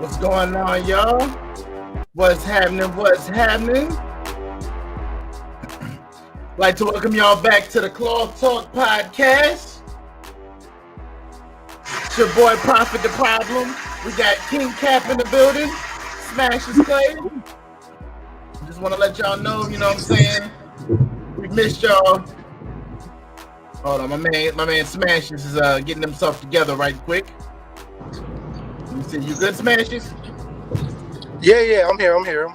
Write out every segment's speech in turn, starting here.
What's going on, y'all? What's happening? What's happening? Like to welcome y'all back to the Cloth Talk Podcast. It's your boy Prophet the Problem. We got King Cap in the building. Smash the Slave. Just want to let y'all know, you know what I'm saying? We missed y'all. Hold on, my man Smashes is getting himself together right quick. You see, you good, Smashes? Yeah, I'm here. All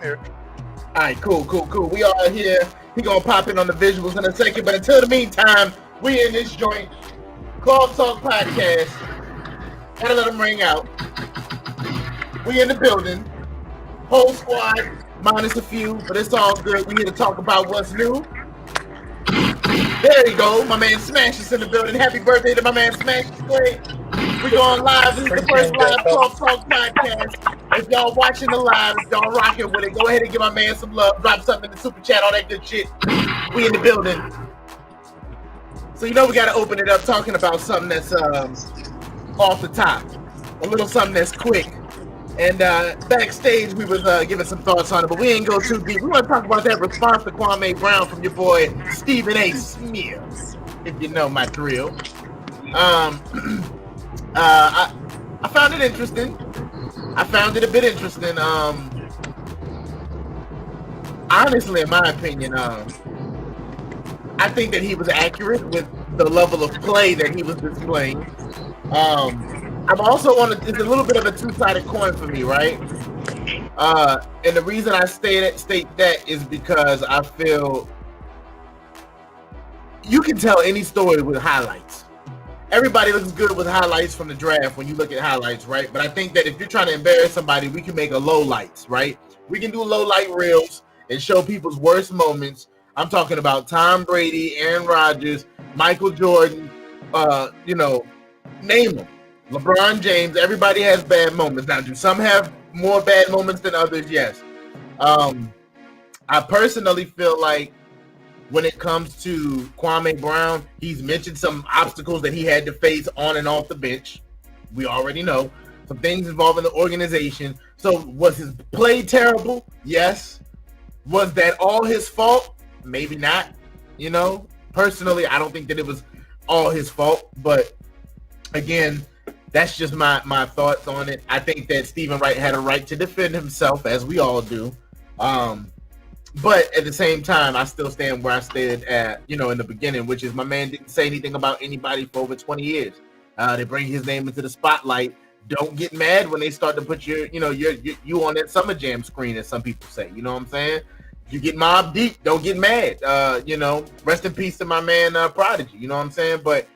right, cool. We all here. He gonna pop in on the visuals in a second, but until the meantime, we in this joint. Cloth Talk Podcast. Gotta let them ring out. We in the building. Whole squad, minus a few, but it's all good. We here to talk about what's new. There you go. My man Smash is in the building. Happy birthday to my man Smash. We going live. This is the first live Cloth Talk Podcast. If y'all watching the live, if y'all rocking with it, go ahead and give my man some love. Drop something in the super chat, all that good shit. We in the building. So you know we got to open it up talking about something that's off the top. A little something that's quick. And backstage, we was giving some thoughts on it, but we ain't go too deep. We want to talk about that response to Kwame Brown from your boy Stephen A. Smith, if you know my drill. I found it interesting. I found it a bit interesting. Honestly, in my opinion, I think that he was accurate with the level of play that he was displaying. I'm also it's a little bit of a two-sided coin for me, right? And the reason I state that is because I feel you can tell any story with highlights. Everybody looks good with highlights from the draft when you look at highlights, right? But I think that if you're trying to embarrass somebody, we can make a low lights, right? We can do low light reels and show people's worst moments. I'm talking about Tom Brady, Aaron Rodgers, Michael Jordan, name them. LeBron James, everybody has bad moments. Now, do some have more bad moments than others? Yes. I personally feel like when it comes to Kwame Brown, he's mentioned some obstacles that he had to face on and off the bench. We already know. Some things involving the organization. So was his play terrible? Yes. Was that all his fault? Maybe not. You know, personally, I don't think that it was all his fault. But again, that's just my thoughts on it. I think that Stephen Wright had a right to defend himself, as we all do. But at the same time, I still stand where I stated at, in the beginning, which is my man didn't say anything about anybody for over 20 years. They bring his name into the spotlight. Don't get mad when they start to put you on that Summer Jam screen, as some people say. You know what I'm saying? You get Mobb Deep, don't get mad. Rest in peace to my man Prodigy. You know what I'm saying? But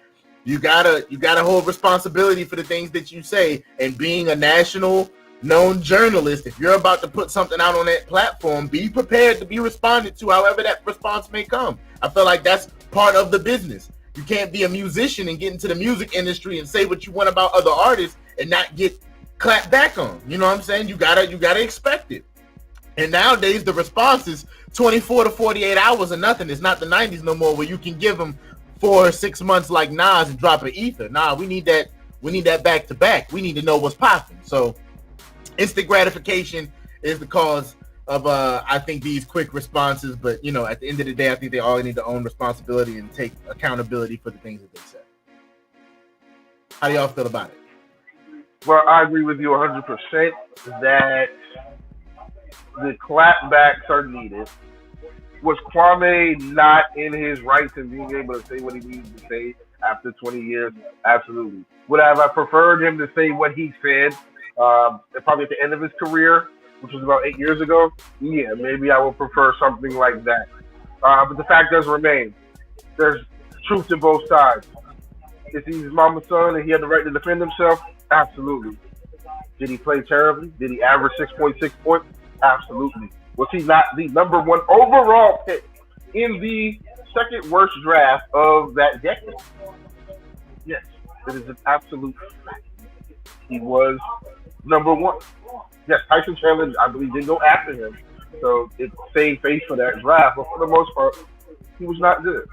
you gotta hold responsibility for the things that you say. And being a national known journalist, if you're about to put something out on that platform, be prepared to be responded to however that response may come. I feel like that's part of the business. You can't be a musician and get into the music industry and say what you want about other artists and not get clapped back on. You know what I'm saying? You gotta expect it. And nowadays the response is 24 to 48 hours or nothing. It's not the 90s no more where you can give them 4 or 6 months like Nas and drop an ether. Nah, we need that back to back. We need to know what's popping. So instant gratification is the cause of I think these quick responses, but at the end of the day, I think they all need to own responsibility and take accountability for the things that they said. How do y'all feel about it? Well, I agree with you 100% that the clapbacks are needed. Was Kwame not in his rights and being able to say what he needed to say after 20 years? Absolutely. Would I have preferred him to say what he said probably at the end of his career, which was about 8 years ago? Yeah, maybe I would prefer something like that. But the fact does remain, there's truth to both sides. Is he his mama's son and he had the right to defend himself? Absolutely. Did he play terribly? Did he average 6.6 points? Absolutely. Was he not the number one overall pick in the second worst draft of that decade? Yes, it is an absolute fact. He was number one. Yes, Tyson Chandler, I believe, didn't go after him. So it saved face for that draft. But for the most part, he was not good.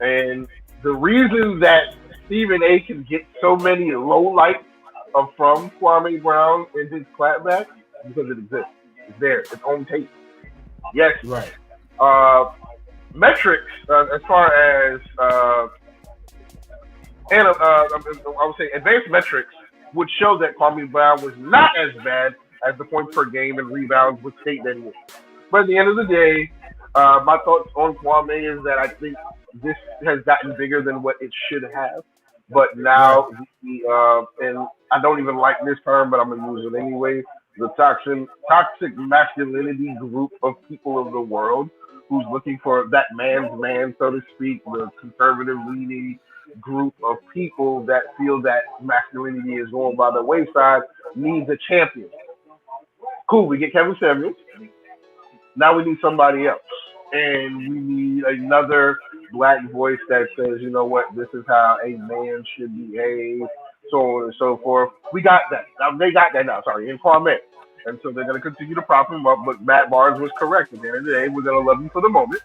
And the reason that Stephen A. can get so many low light from Kwame Brown and his clapback because it exists. It's there. It's on tape. Yes. Right. Uh, metrics as far as I would say advanced metrics would show that Kwame Brown was not as bad as the points per game and rebounds would state that he is. But at the end of the day, my thoughts on Kwame is that I think this has gotten bigger than what it should have. But now, and I don't even like this term, but I'm gonna use it anyway. The toxic masculinity group of people of the world who's looking for that man's man, so to speak, the conservative leaning group of people that feel that masculinity is going by the wayside needs a champion. Cool, we get Kevin Samuels. Now we need somebody else. And we need another black voice that says, you know what, this is how a man should behave, so on and so forth. We got that. Now, they got that now, sorry, in Kwame. And so they're going to continue to prop him up. But Matt Barnes was correct. At the end of the day, we're going to love you for the moment.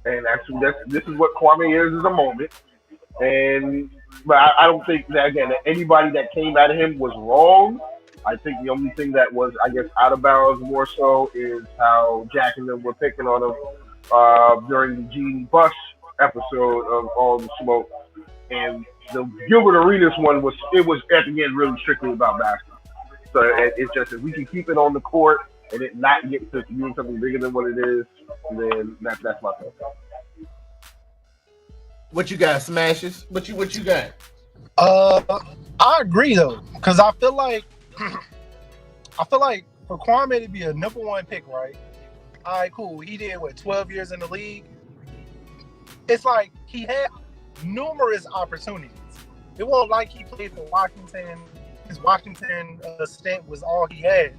And actually, this is what Kwame is a moment. And but I don't think that, again, that anybody that came at him was wrong. I think the only thing that was, I guess, out of bounds more so is how Jack and them were picking on him during the Genie Bus episode of All the Smoke. And the Gilbert Arenas one was at the end really strictly about basketball. So it's just if we can keep it on the court and it not get to doing something bigger than what it is, then that's my thought. What you got, Smashes? What you got? I agree though, because I feel like for Kwame to be a number one pick, right? All right, cool. He did 12 years in the league. It's like he had numerous opportunities. It wasn't like he played for Washington. His Washington stint was all he had.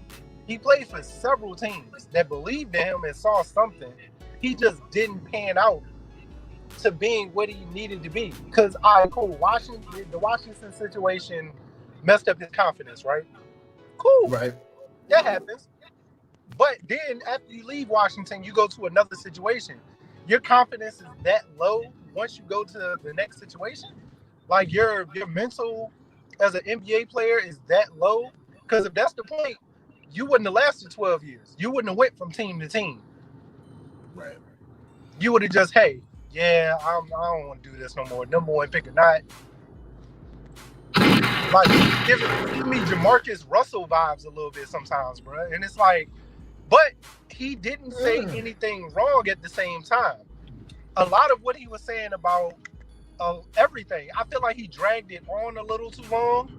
He played for several teams that believed in him and saw something. He just didn't pan out to being what he needed to be. Because, all right, cool. The Washington situation messed up his confidence, right? Cool. Right. That happens. But then after you leave Washington, you go to another situation. Your confidence is that low once you go to the next situation. Like your mental as an NBA player is that low. Because if that's the point, you wouldn't have lasted 12 years. You wouldn't have went from team to team. Right. You would have just, hey, yeah, I don't want to do this no more. Number one pick or not. Like, give me Jamarcus Russell vibes a little bit sometimes, bro. And it's like, but he didn't say anything wrong at the same time. A lot of what he was saying about everything, I feel like he dragged it on a little too long.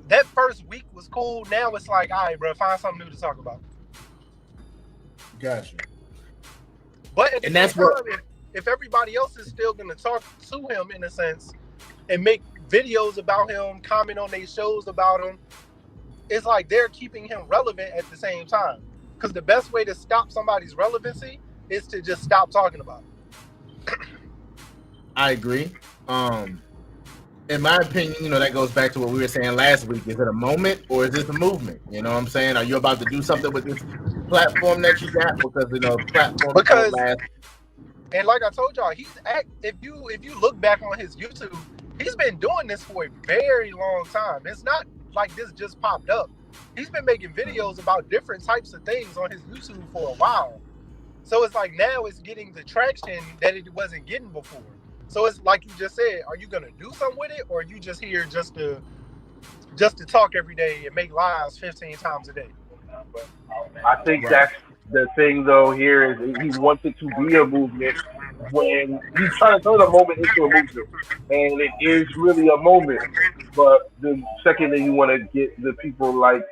That first week was cool. Now it's like, all right, bro, find something new to talk about. Gotcha. But and that's what if everybody else is still going to talk to him in a sense and make videos about him, comment on their shows about him, it's like they're keeping him relevant at the same time. Because the best way to stop somebody's relevancy is to just stop talking about it. I agree. In my opinion, that goes back to what we were saying last week. Is it a moment or is this a movement? You know what I'm saying? Are you about to do something with this platform that you got? Because platform because last. And like I told y'all, if you look back on his YouTube, he's been doing this for a very long time. It's not like this just popped up. He's been making videos about different types of things on his YouTube for a while. So it's like now it's getting the traction that it wasn't getting before. So it's like you just said, are you gonna do something with it, or are you just here just to talk every day and make lives 15 times a day? I think that's the thing though here is he wants it to be a movement when he's trying to turn a moment into a movement. And it is really a moment. But the second that you want to get the people like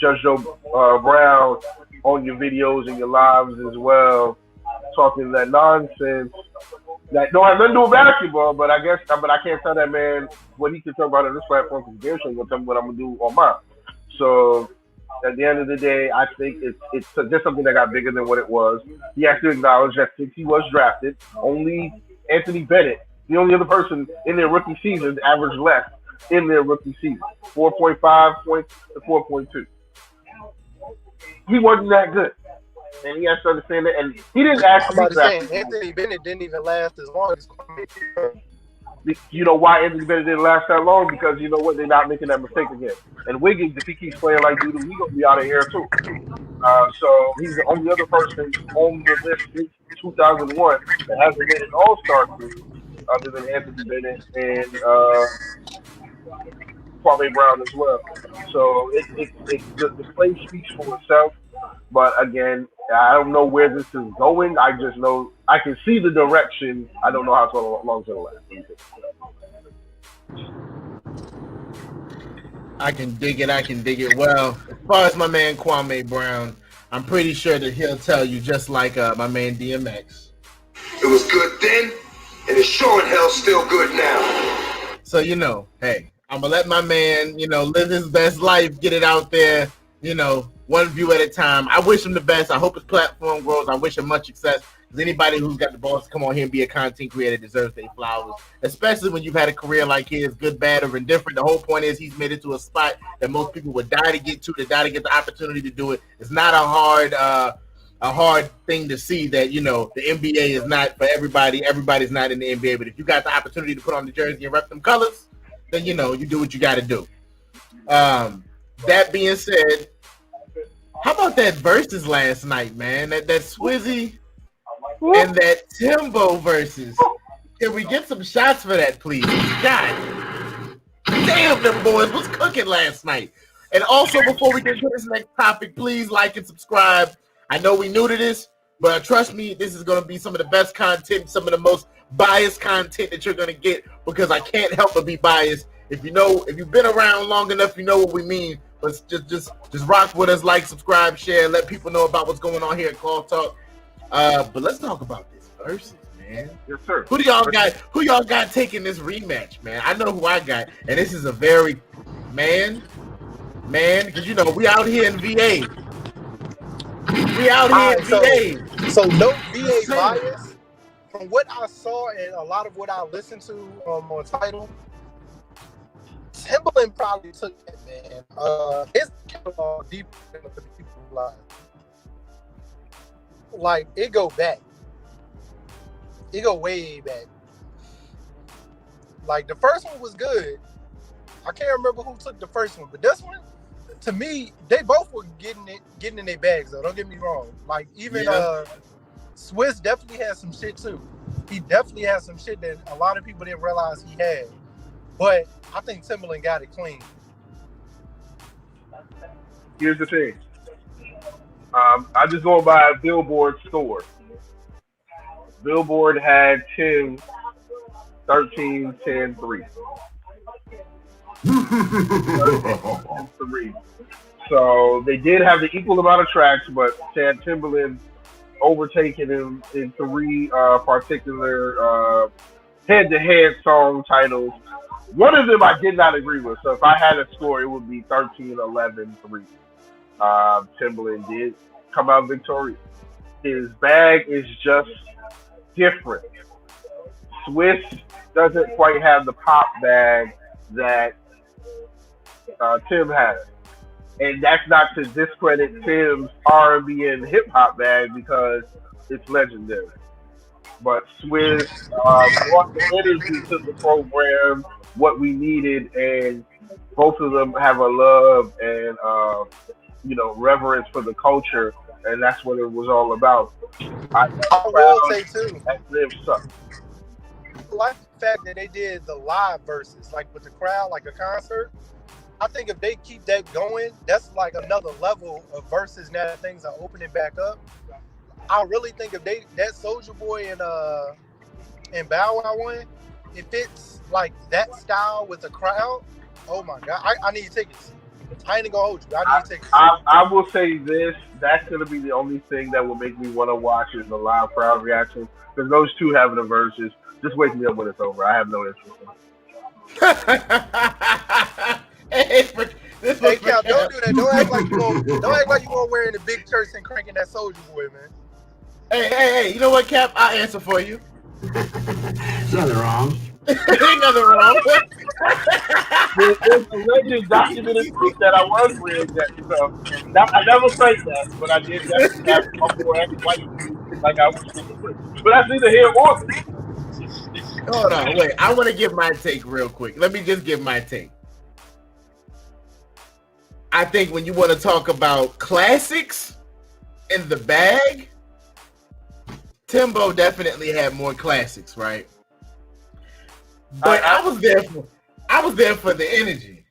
Judge Joe Brown on your videos and your lives as well, talking that nonsense that don't have nothing to do with basketball, but I can't tell that man what he can talk about on this platform because Gary ain't gonna tell me what I'm gonna do on mine. So at the end of the day, I think it's just something that got bigger than what it was. He has to acknowledge that since he was drafted, only Anthony Bennett, the only other person in their rookie season, averaged less in their rookie season, 4.5 points to 4.2. He wasn't that good. And he has to understand that. And he didn't actually say Anthony Bennett didn't even last as long as Kwame. You know why Anthony Bennett didn't last that long? Because you know what, they're not making that mistake again. And Wiggins, if he keeps playing like doo-doo, he's gonna be out of here too. So he's the only other person on the list since 2001 that hasn't made an All-Star team, other than Anthony Bennett and Kwame Brown as well. So the play speaks for itself. But again, I don't know where this is going. I just know I can see the direction. I don't know how long it's going to last. I can dig it. I can dig it. Well, as far as my man Kwame Brown, I'm pretty sure that he'll tell you just like my man DMX. It was good then, and it's sure in hell still good now. So, hey, I'm going to let my man, live his best life, get it out there, one view at a time. I wish him the best. I hope his platform grows. I wish him much success. Because anybody who's got the balls to come on here and be a content creator deserves their flowers, especially when you've had a career like his, good, bad, or indifferent. The whole point is he's made it to a spot that most people would die to get to, get the opportunity to do it. It's not a hard thing to see that, the NBA is not for everybody. Everybody's not in the NBA. But if you got the opportunity to put on the jersey and rep them colors, then, you do what you got to do. That being said, how about that Verzuz last night, man? That Swizzy and that Timbo Verzuz. Can we get some shots for that, please? God damn, them boys was cooking last night. And also, before we get to this next topic, please like and subscribe. I know we new to this, but trust me, this is going to be some of the best content, some of the most biased content that you're going to get, because I can't help but be biased. If you've been around long enough, you know what we mean. But just rock with us, like, subscribe, share, let people know about what's going on here at Call Talk. But let's talk about this Verzuz, man. Yes, sir. Who y'all got taking this rematch, man? I know who I got, and this is a very man, because we out here in VA. We out here in VA. So no VA bias. From what I saw and a lot of what I listened to on Tidal, Timberland probably took that, man. His catalog deeper than the people live. Like, it go back. It go way back. Like, the first one was good. I can't remember who took the first one, but this one, to me, they both were getting in their bags, though. Don't get me wrong. Like, even Swiss definitely had some shit, too. He definitely had some shit that a lot of people didn't realize he had. But I think Timberland got it clean. Here's the thing. I just go by a Billboard score. Billboard had Tim 13, 10, 3. 3. So they did have the equal amount of tracks, but Chad Timberland overtaken him in 3 particular head-to-head song titles. One of them I did not agree with. So if I had a score, it would be 13, 11, 3. Timberland did come out victorious. His bag is just different. Swiss doesn't quite have the pop bag that Tim has. And that's not to discredit Tim's R&B and hip-hop bag, because it's legendary. But Swiss brought the energy to the program, what we needed, and both of them have a love and reverence for the culture, and that's what it was all about. I will say too, that live suck. I like the fact that they did the live Verzuz, like with the crowd, like a concert. I think if they keep that going, that's like another level of Verzuz now that things are opening back up. I really think if that Soulja Boy and Bow Wow one, if it's like that style with the crowd, oh my God, I need tickets. I ain't gonna hold you. I need tickets. I will say this: that's gonna be the only thing that will make me want to watch is the live crowd reaction. Because those two having a Verzuz, just wake me up when it's over. I have no interest in it. Hey, Cal, don't do that. Don't act like you gonna wear in the big church and cranking that Soulja Boy, man. Hey, you know what, Cap? I'll answer for you. There's nothing wrong. Ain't nothing wrong. There's a legend documented proof that I was wearing that. So I never said that, but I did definitely have my boy acting like I was. But that's neither here or there. Hold on, wait. I want to give my take real quick. Let me just give my take. I think when you want to talk about classics in the bag, Timbo definitely had more classics, right? But I was there for the energy.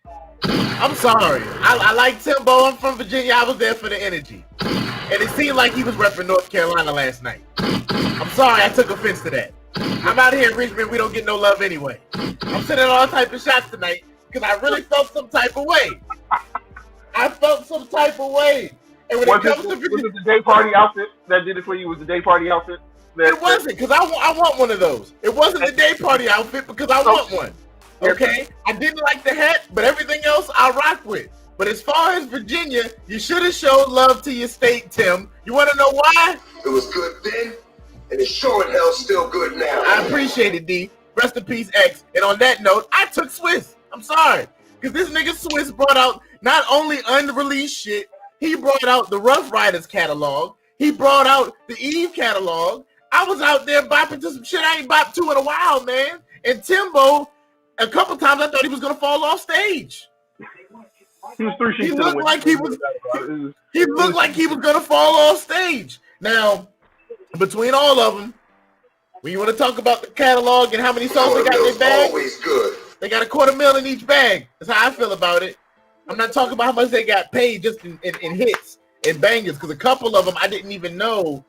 I'm sorry. I like Timbo. I'm from Virginia. I was there for the energy. And it seemed like he was repping North Carolina last night. I'm sorry, I took offense to that. I'm out here in Richmond. We don't get no love anyway. I'm sending all type of shots tonight because I really felt some type of way. I felt some type of way. And when was it the day party outfit that did it for you? Was the day party outfit? It wasn't, because I want one of those. It wasn't the day party outfit because I want one. Okay? I didn't like the hat, but everything else I rock with. But as far as Virginia, you should have showed love to your state, Tim. You want to know why? It was good then, and it's sure in hell still good now. I appreciate it, D. Rest in peace, X. And on that note, I took Swiss. I'm sorry. Because this nigga Swiss brought out not only unreleased shit, he brought out the Rough Riders catalog. He brought out the Eve catalog. I was out there bopping to some shit I ain't bopped to in a while, man. And Timbo, a couple times I thought he was going to fall off stage. He was 3 sheets. He looked like he was going to fall off stage. Now, between all of them, when you want to talk about the catalog and how many songs they got in their bag, always good. They got $250,000 in each bag. That's how I feel about it. I'm not talking about how much they got paid just in hits and bangers, because a couple of them I didn't even know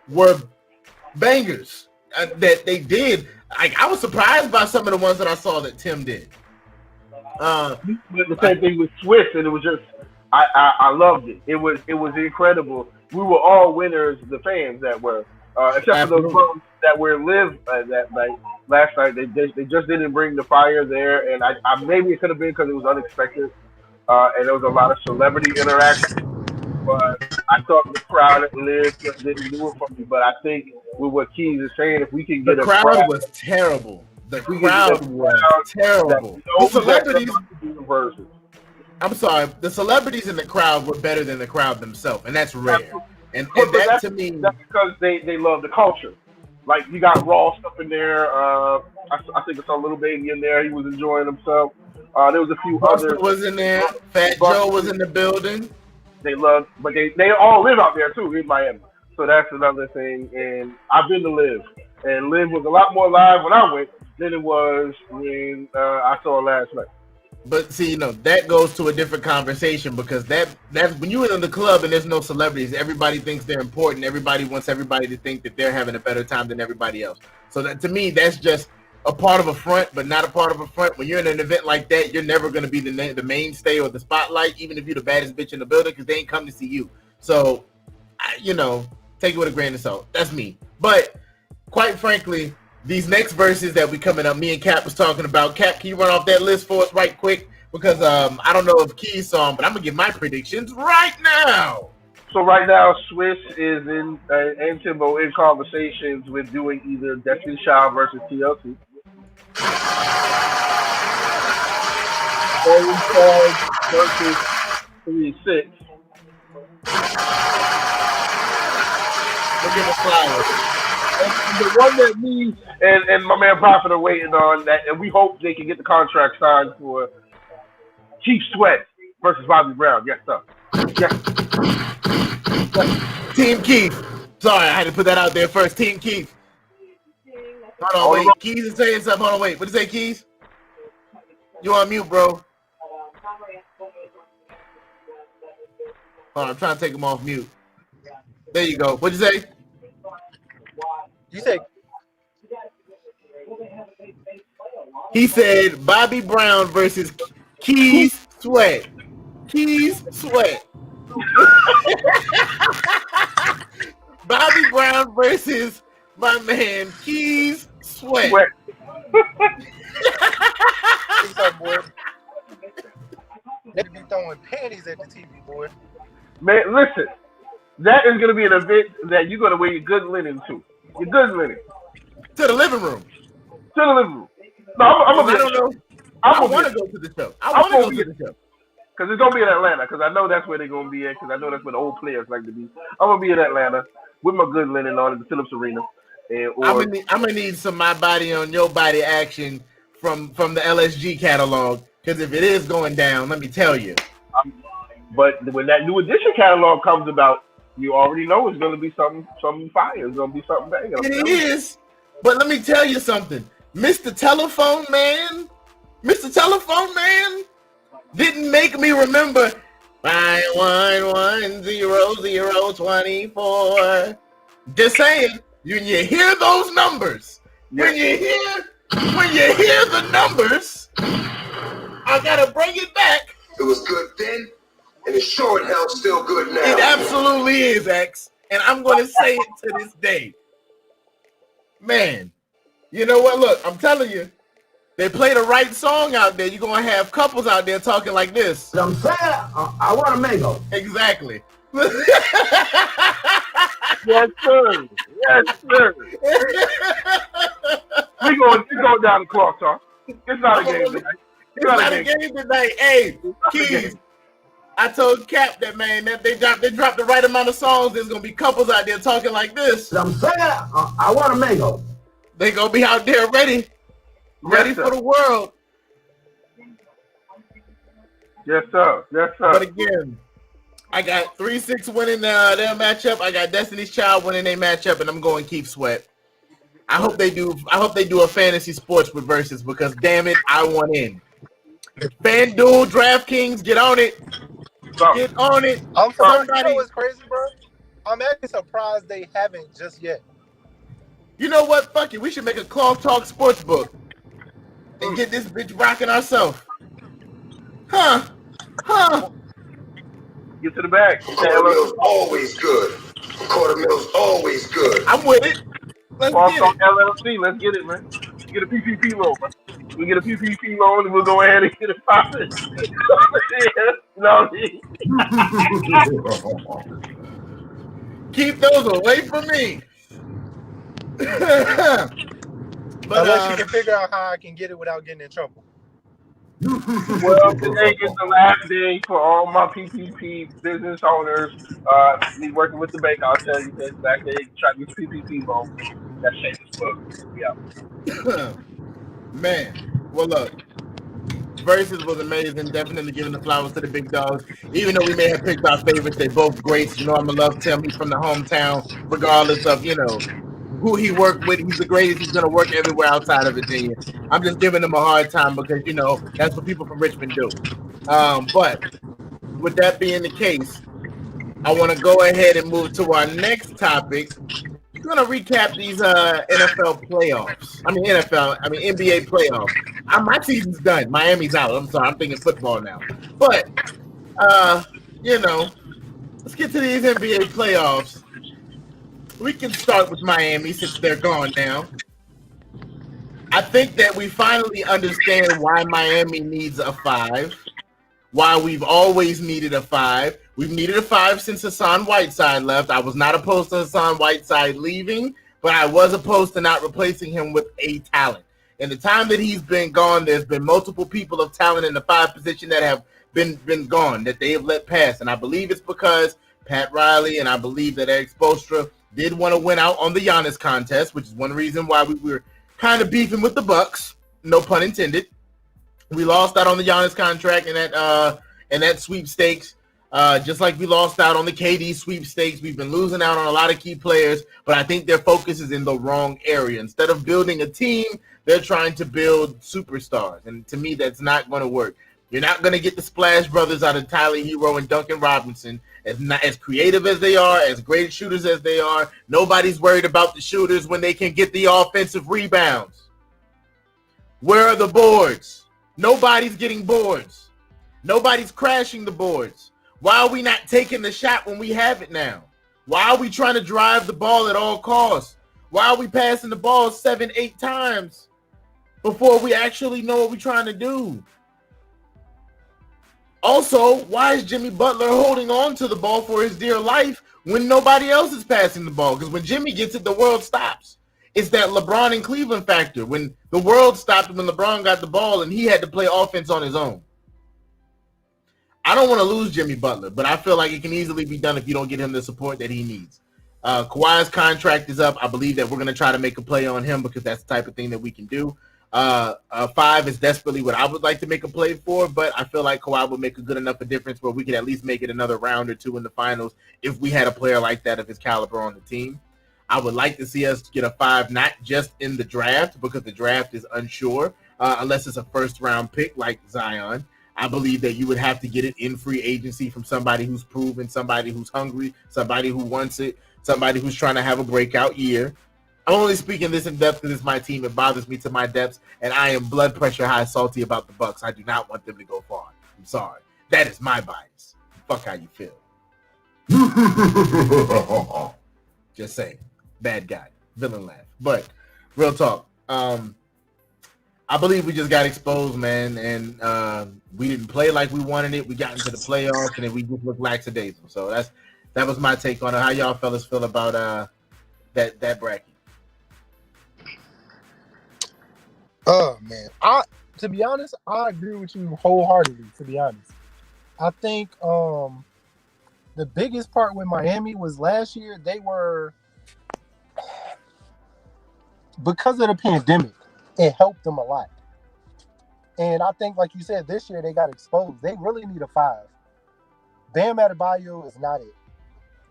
were bangers that they did. Like, I was surprised by some of the ones that I saw that Tim did. The same thing with Swiss, and it was just I loved it. It was incredible. We were all winners, the fans that were, except for those ones that were live that night. Last night they just didn't bring the fire there, and I maybe it could have been because it was unexpected, and there was a lot of celebrity interaction. But I thought the crowd at Live just didn't do it for me. But I think with what Keys is saying, if we can get the crowd was terrible. The crowd was terrible. The celebrities. I'm sorry. The celebrities in the crowd were better than the crowd themselves, and that's rare. And that to me, that's because they love the culture. Like, you got Ross up in there. I think I saw Little Baby in there. He was enjoying himself. There was a few Buster others. was in there. Fat Joe was in the building. They love, but they all live out there too in Miami. So that's another thing. And I've been to Live, and Live was a lot more live when I went than it was when I saw it last night. But see, that goes to a different conversation, because that's when you're in the club and there's no celebrities, everybody thinks they're important. Everybody wants everybody to think that they're having a better time than everybody else. So that, to me, that's just a part of a front, but not a part of a front. When you're in an event like that, you're never going to be the mainstay or the spotlight, even if you're the baddest bitch in the building, because they ain't come to see you. So, take it with a grain of salt. That's me. But quite frankly, these next verses that we coming up, me and Cap was talking about. Cap, can you run off that list for us right quick? Because I don't know if Keys saw them, but I'm going to give my predictions right now. So right now, Swiss is in, and Timbo in conversations with doing either Destiny Child versus TLC. Old Charge versus 3-6. We'll give it flowers. And the one that me and my man Prophet are waiting on, that, and we hope they can get the contract signed for Keith Sweat versus Bobby Brown. Yes, sir. Yes. Team Keith. Sorry, I had to put that out there first. Team Keith. Hold on, wait. Keys is saying something. Hold on, wait. What did you say, Keys? You on mute, bro. Hold on, I'm trying to take him off mute. There you go. What'd you say? You said he said Bobby Brown versus Keys Sweat. Keys Sweat. Bobby Brown versus my man Keys Sweat. they be throwing panties at the TV, boy. Man, listen, that is going to be an event that you're going to wear your good linen to. Your good linen. To the living room. To the living room. No, I'm going to be. I don't know. I want to go to the show. I want to go to the show. Because it's going to be in Atlanta. Because I know that's where they're going to be at. Because I know that's where the old players like to be. I'm going to be in Atlanta with my good linen on at the Phillips Arena. Or I'm gonna need some my body on your body action from the LSG catalog, because if it is going down, let me tell you. but when that new edition catalog comes about, you already know it's gonna be something fire. It's gonna be something banging. It is, but let me tell you something, Mr. Telephone Man didn't make me remember 5110024. Just saying, when you hear those numbers, when you hear the numbers, I gotta bring it back. It was good then, and it's sure in hell still good now. It absolutely is, X, and I'm gonna say it to this day. Man, you know what? Look, I'm telling you, they play the right song out there, you're gonna have couples out there talking like this. I'm saying, I want a mango. Exactly. Yes, sir. Yes, sir. We going down the clock, Tom. It's not a game tonight. It's not a game tonight. Hey, Keys. I told Cap that, man, that they dropped the right amount of songs. There's gonna be couples out there talking like this. I'm saying, I want a mango. They gonna be out there ready for the world. Yes, sir. Yes, sir. But again, I got 3-6 winning their matchup. I got Destiny's Child winning their matchup, and I'm going Keith Sweat. I hope they do a fantasy sports with Verzuz, because damn it, I want in. FanDuel, DraftKings, get on it. Get on it. I'm sorry. You know what's crazy, bro? I'm actually surprised they haven't just yet. You know what? Fuck it. We should make a Cloth Talk sports book and get this bitch rocking ourselves. Huh? Get to the bag. Quarter mill's always good. Quarter mill's always good. I'm with it. Let's get it. LLC. Let's get it, man. Get a PPP loan, man. We get a PPP loan and we'll go ahead and get it popping. You know what I mean? Keep those away from me. But unless you can figure out how I can get it without getting in trouble. Well, today is the last day for all my PPP business owners. Me working with the bank, I'll tell you this back there, try to get PPP loan. That's shameless book. Yeah. Man, well look, Verzuz was amazing. Definitely giving the flowers to the big dogs. Even though we may have picked our favorites, they both greats. You know, I'm gonna love Tim. He's from the hometown, regardless of who he worked with. He's the greatest. He's gonna work everywhere outside of Virginia. I'm just giving him a hard time because that's what people from Richmond do. But with that being the case, I want to go ahead and move to our next topic. We're gonna recap these NFL playoffs. NBA playoffs. My season's done. Miami's out. I'm sorry. I'm thinking football now. But let's get to these NBA playoffs. We can start with Miami since they're gone now. I think that we finally understand why Miami needs a 5. Why we've always needed a 5. We've needed a 5 since Hassan Whiteside left. I was not opposed to Hassan Whiteside leaving, but I was opposed to not replacing him with a talent. In the time that he's been gone, there's been multiple people of talent in the 5 position that have been gone, that they have let pass. And I believe it's because Pat Riley and I believe that Eric Spoelstra did want to win out on the Giannis contest, which is one reason why we were kind of beefing with the Bucks. No pun intended. We lost out on the Giannis contract and that sweepstakes. Just like we lost out on the KD sweepstakes, we've been losing out on a lot of key players, but I think their focus is in the wrong area. Instead of building a team, they're trying to build superstars, and to me, that's not going to work. You're not going to get the Splash Brothers out of Tyler Hero and Duncan Robinson. As creative as they are, as great shooters as they are, nobody's worried about the shooters when they can get the offensive rebounds. Where are the boards? Nobody's getting boards. Nobody's crashing the boards. Why are we not taking the shot when we have it now? Why are we trying to drive the ball at all costs? Why are we passing the ball 7-8 times before we actually know what we're trying to do? Also, why is Jimmy Butler holding on to the ball for his dear life when nobody else is passing the ball? Because when Jimmy gets it, the world stops. It's that LeBron and Cleveland factor. When the world stopped when LeBron got the ball and he had to play offense on his own. I don't want to lose Jimmy Butler, but I feel like it can easily be done if you don't get him the support that he needs. Kawhi's contract is up. I believe that we're going to try to make a play on him because that's the type of thing that we can do. 5 is desperately what I would like to make a play for, but I feel like Kawhi would make a good enough a difference where we could at least make it another round or two in the finals if we had a player like that of his caliber on the team. I would like to see us get a 5, not just in the draft because the draft is unsure unless it's a first-round pick like Zion. I believe that you would have to get it in free agency from somebody who's proven, somebody who's hungry, somebody who wants it, somebody who's trying to have a breakout year. I'm only speaking this in depth because it's my team. It bothers me to my depths, and I am blood pressure high salty about the Bucks. I do not want them to go far. I'm sorry. That is my bias. Fuck how you feel. Just saying. Bad guy. Villain laugh. But real talk. I believe we just got exposed, man, and we didn't play like we wanted it. We got into the playoffs, and then we just looked lackadaisical. So that was my take on it. How y'all fellas feel about that bracket? Oh man, to be honest, I agree with you wholeheartedly. To be honest, I think the biggest part with Miami was last year they were, because of the pandemic, it helped them a lot. And I think, like you said, this year they got exposed. They really need a 5. Bam Adebayo is not it.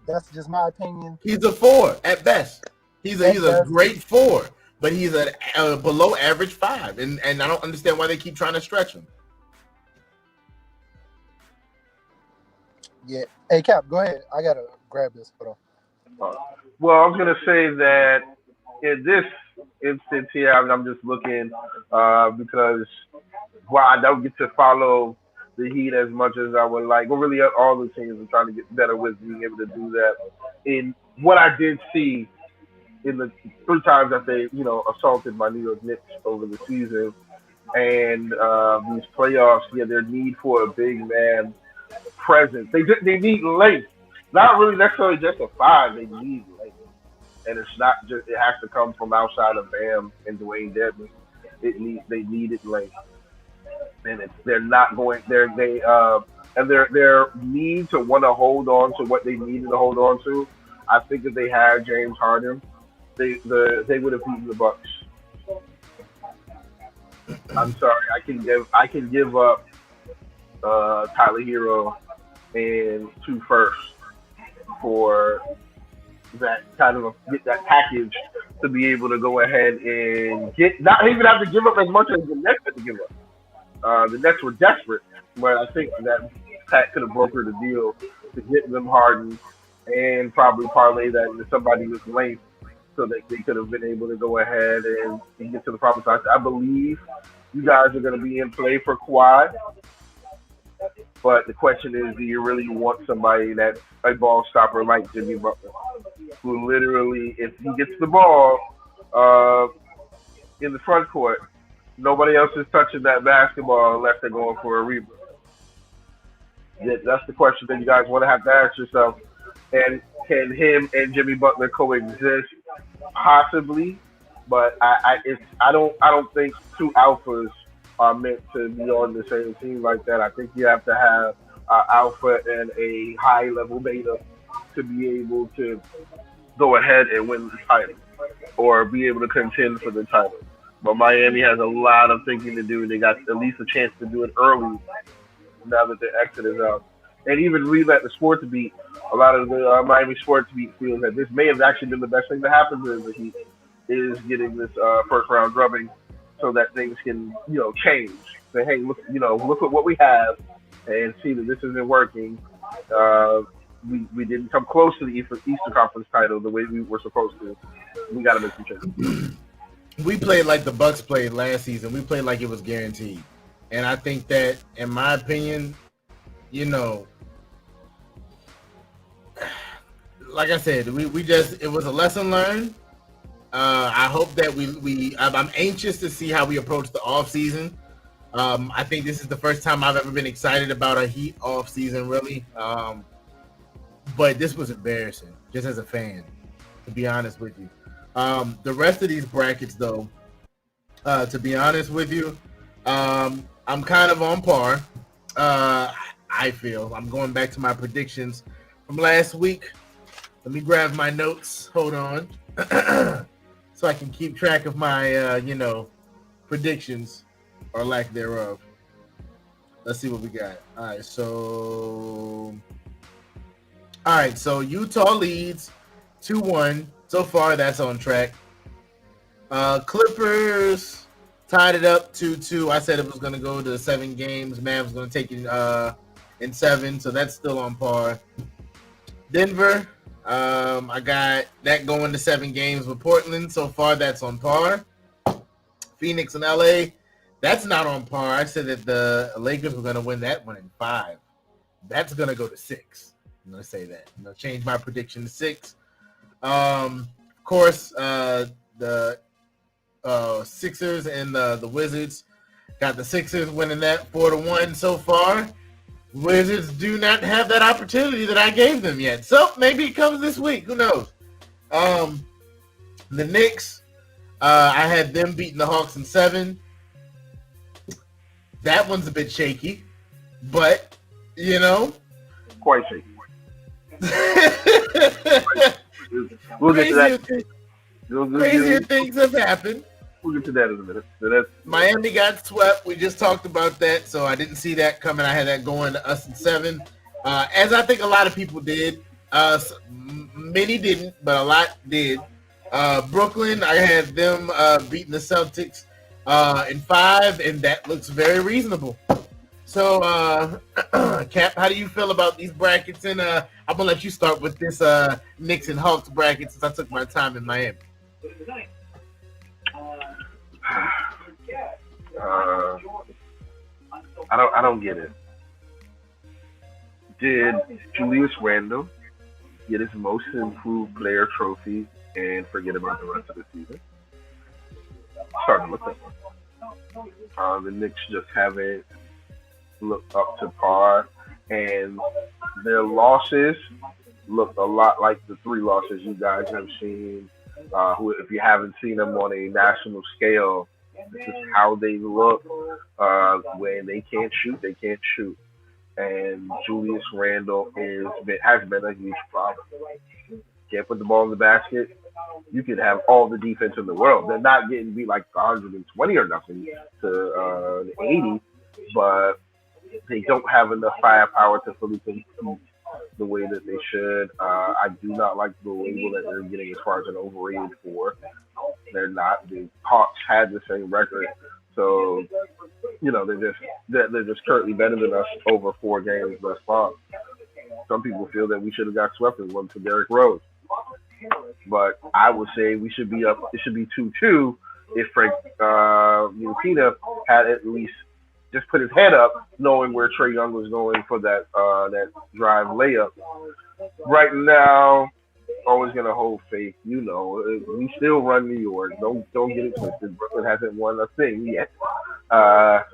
That's just my opinion. He's a 4 at best. He's a great 4. But he's a below average 5, and I don't understand why they keep trying to stretch him. Yeah. Hey, Cap, go ahead. I gotta grab this. Hold on. Well, I was gonna say that in this instance here, I'm just looking because while I don't get to follow the Heat as much as I would like, well, really all the teams are trying to get better with being able to do that. In what I did see in the 3 times that they, assaulted my New York Knicks over the season and these playoffs, their need for a big man presence. They need length. Not really necessarily just a 5. They need length. And it's not just, it has to come from outside of Bam and Dwayne Dedmon. They needed length. And they're not going, and their need to want to hold on to what they needed to hold on to, I think if they had James Harden, they would have beaten the Bucks. I'm sorry, I can give up Tyler Hero and 2 firsts for that kind of get that package to be able to go ahead and not even have to give up as much as the Nets had to give up. The Nets were desperate, but I think that Pat could have brokered a deal to get them Harden and probably parlay that into somebody with length, so that they could have been able to go ahead and get to the proper side. I believe you guys are going to be in play for Kawhi. But the question is, do you really want somebody that's a ball stopper like Jimmy Butler, who literally, if he gets the ball in the front court, nobody else is touching that basketball unless they're going for a rebound? That's the question that you guys want to have to ask yourself. And can him and Jimmy Butler coexist? Possibly, but I don't think 2 alphas are meant to be on the same team like that. I think you have to have an alpha and a high level beta to be able to go ahead and win the title or be able to contend for the title. But Miami has a lot of thinking to do. They got at least a chance to do it early now that the exit is out. And even read at the sports beat, a lot of the Miami sports beat feels that this may have actually been the best thing to happen to the Heat, is getting this first round drubbing so that things can, change. Say, hey, look at what we have and see that this isn't working. We didn't come close to the Eastern Conference title the way we were supposed to. We got to make some changes. We played like the Bucks played last season. We played like it was guaranteed. And I think that, in my opinion, like I said, it was a lesson learned. I hope that I'm anxious to see how we approach the off season. I think this is the first time I've ever been excited about a Heat off season, really. But this was embarrassing, just as a fan, to be honest with you. The rest of these brackets, though, to be honest with you, I'm kind of on par. I feel I'm going back to my predictions from last week. Let me grab my notes. Hold on. So I can keep track of my, predictions or lack thereof. Let's see what we got. All right, so Utah leads 2-1. So far, that's on track. Clippers tied it up 2-2. I said it was going to go to 7 games. Mavs going to take it in 7, so that's still on par. Denver, I got that going to 7 games with Portland. So far, that's on par. Phoenix and LA, that's not on par. I said that the Lakers were going to win that one in 5. That's going to go to 6. I'm going to say that. I'm going to change my prediction to 6. Of course, the Sixers and the Wizards got the Sixers winning that 4-1 so far. Wizards do not have that opportunity that I gave them yet. So maybe it comes this week. Who knows? The Knicks, I had them beating the Hawks in 7. That one's a bit shaky, but Quite shaky. We'll get to that. Crazier things have happened. We'll get to that in a minute. So that's Miami got swept. We just talked about that, so I didn't see that coming. I had that going to us in 7, as I think a lot of people did. Many didn't, but a lot did. Brooklyn, I had them beating the Celtics in 5, and that looks very reasonable. So, Cap, how do you feel about these brackets? And I'm going to let you start with this Knicks and Hawks bracket since I took my time in Miami. I don't get it. Did Julius Randle get his most improved player trophy and forget about the rest of the season? Starting to look that one. The Knicks just haven't looked up to par, and their losses look a lot like the 3 losses you guys have seen. If you haven't seen them on a national scale, this is how they look when they can't shoot. They can't shoot, and Julius Randle has been a huge problem. Can't put the ball in the basket. You could have all the defense in the world. They're not getting beat like 120 or nothing to 80, but they don't have enough firepower to fully compete the way that they should. I do not like the label that they're getting as far as an overrated 4. They're not. The Hawks had the same record, so they're just currently better than us over 4 games thus far. Some people feel that we should have got swept and won to Derrick Rose, but I would say we should be up. It should be 2-2 if Frank Ntilikina had at least just put his head up, knowing where Trae Young was going for that drive layup. Right now, always gonna hold faith. We still run New York. Don't get it twisted. Brooklyn hasn't won a thing yet, but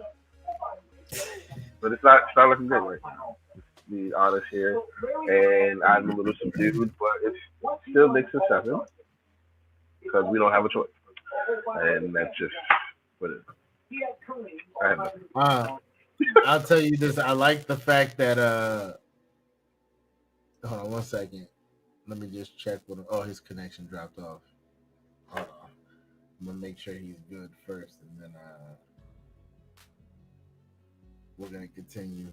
it's not looking good right now. Let's be honest here, and I'm a little subdued, but it's still Knicks in 7 because we don't have a choice, and that's just what it is. I'll tell you this. I like the fact that hold on one second. Let me just check with him. Oh, his connection dropped off. Hold on. I'm gonna make sure he's good first, and then we're gonna continue.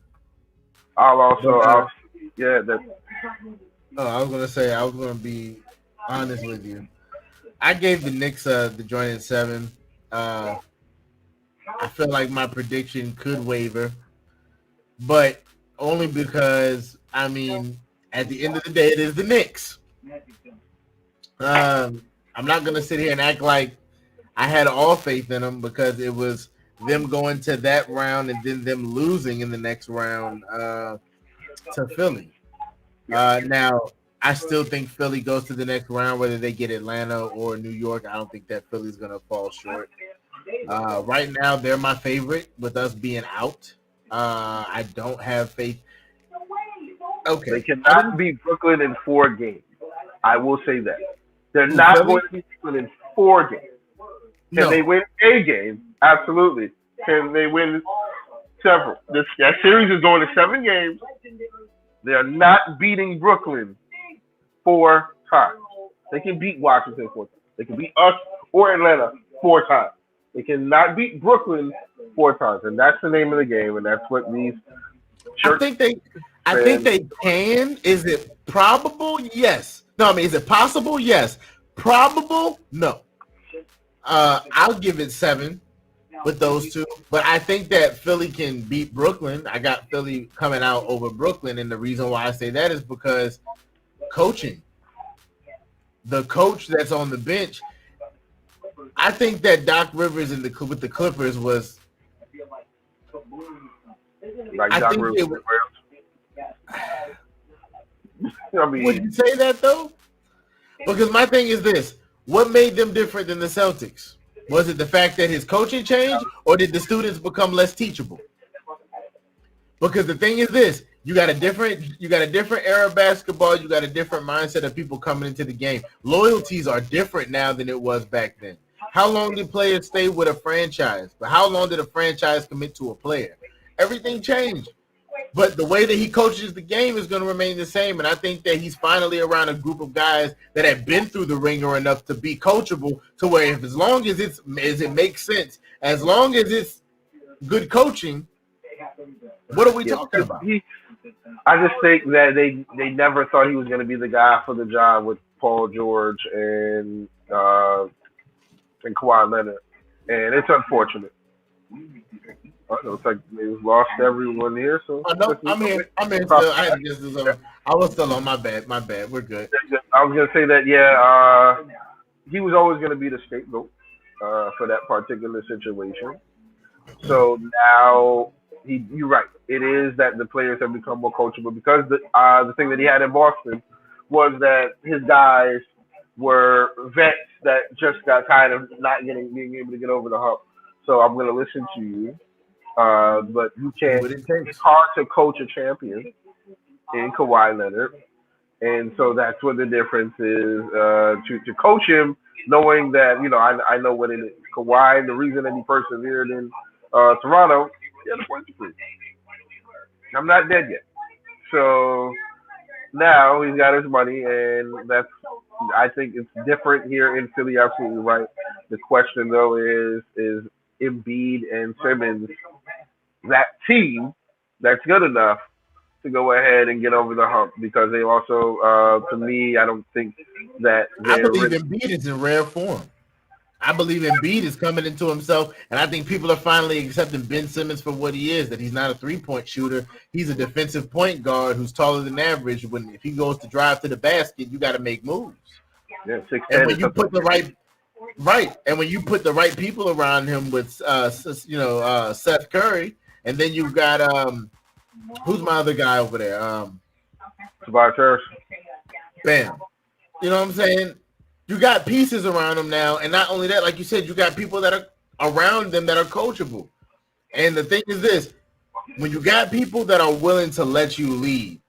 I was gonna be honest with you. I gave the Knicks the joint at 7. I feel like my prediction could waver, but only because, at the end of the day, it is the Knicks. I'm not going to sit here and act like I had all faith in them because it was them going to that round and then them losing in the next round to Philly. Now, I still think Philly goes to the next round, whether they get Atlanta or New York. I don't think that Philly's going to fall short. Right now, they're my favorite with us being out. I don't have faith. Okay. They cannot beat Brooklyn in 4 games. I will say that. They're not going to beat Brooklyn in 4 games. Can they win a game? Absolutely. Can they win several? That series is going to 7 games. They are not beating Brooklyn 4 times. They can beat Washington 4 times. They can beat us or Atlanta 4 times. They cannot beat Brooklyn 4 times, and that's the name of the game, and that's what these I think they can. Is it probable? Yes. No, I mean, is it possible? Yes. Probable? No. I'll give it 7 with those two, but I think that Philly can beat Brooklyn. I got Philly coming out over Brooklyn, and the reason why I say that is because coaching. The coach that's on the bench, I think that Doc Rivers with the Clippers was like I Doc think Rivers. I mean, would you say that though? Because my thing is this: what made them different than the Celtics? Was it the fact that his coaching changed, or did the students become less teachable? Because the thing is this: you got a different era of basketball. You got a different mindset of people coming into the game. Loyalties are different now than it was back then. How long did players stay with a franchise? But how long did a franchise commit to a player? Everything changed. But the way that he coaches the game is going to remain the same. And I think that he's finally around a group of guys that have been through the ringer enough to be coachable to where as long as it makes sense, as long as it's good coaching, what are we talking about? I just think that they never thought he was going to be the guy for the job with Paul George and Kawhi Leonard. And it's unfortunate. Looks like they've lost everyone here. So I'm here. Still. I was still on my bad. We're good. I was gonna say that. He was always gonna be the scapegoat for that particular situation. So now you're right. It is that the players have become more coachable because the thing that he had in Boston was that his guys were vets that just got tired of not being able to get over the hump. So I'm gonna listen to you. But you can't. It's hard to coach a champion in Kawhi Leonard, and so that's what the difference is. To coach him, knowing that I know what it is. Kawhi, the reason that he persevered in Toronto, he had a point to prove. I'm not dead yet, so now he's got his money, and I think it's different here in Philly. Absolutely right. The question though is Embiid and Simmons that team that's good enough to go ahead and get over the hump because they also, to me, I don't think that I believe Embiid is in rare form. I believe Embiid is coming into himself, and I think people are finally accepting Ben Simmons for what he is, that he's not a three-point shooter. He's a defensive point guard who's taller than average. If he goes to drive to the basket, you got to make moves. Yeah, 6'10". And when you put the and when you put the right people around him with, Seth Curry, and then you've got who's my other guy over there? Tobias Harris. Bam. You know what I'm saying? You got pieces around him now, and not only that, like you said, you got people that are around them that are coachable. And the thing is this: when you got people that are willing to let you lead,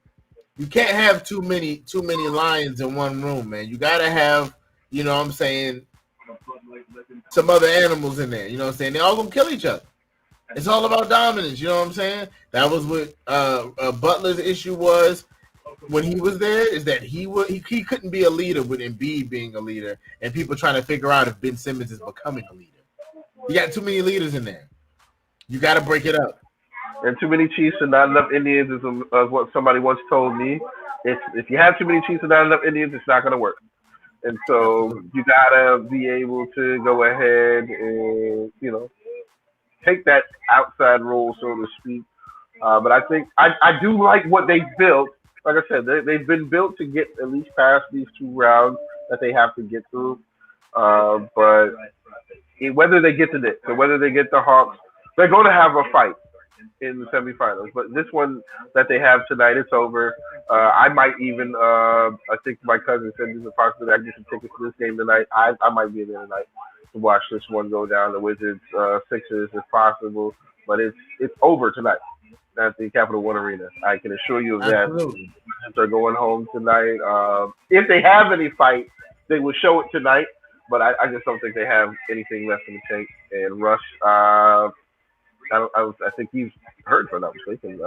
you can't have too many lions in one room, man. You gotta have, you know what I'm saying, some other animals in there. You know what I'm saying? They all gonna kill each other. It's all about dominance. You know what I'm saying? That was what Butler's issue was when he was there, is that he couldn't be a leader with Embiid being a leader and people trying to figure out if Ben Simmons is becoming a leader. You got too many leaders in there. You got to break it up. And too many Chiefs and not enough Indians is what somebody once told me. If you have too many Chiefs and not enough Indians, it's not going to work. And so you got to be able to go ahead and, take that outside role, so to speak. But I think I do like what they built. Like I said, they've been built to get at least past these 2 rounds that they have to get through. But whether they get the Knicks or whether they get the Hawks, they're going to have a fight in the semifinals. But this one that they have tonight, it's over. I might even, I think my cousin said there's a possibility I get some tickets to this game tonight. I might be there tonight to watch this one go down. The Wizards, Sixers, if possible. But it's over tonight at the Capital One Arena. I can assure you of that. Absolutely. They're going home tonight. If they have any fight, they will show it tonight. But I just don't think they have anything left in the tank. And Russ, I think he's hurt, if I'm not mistaken.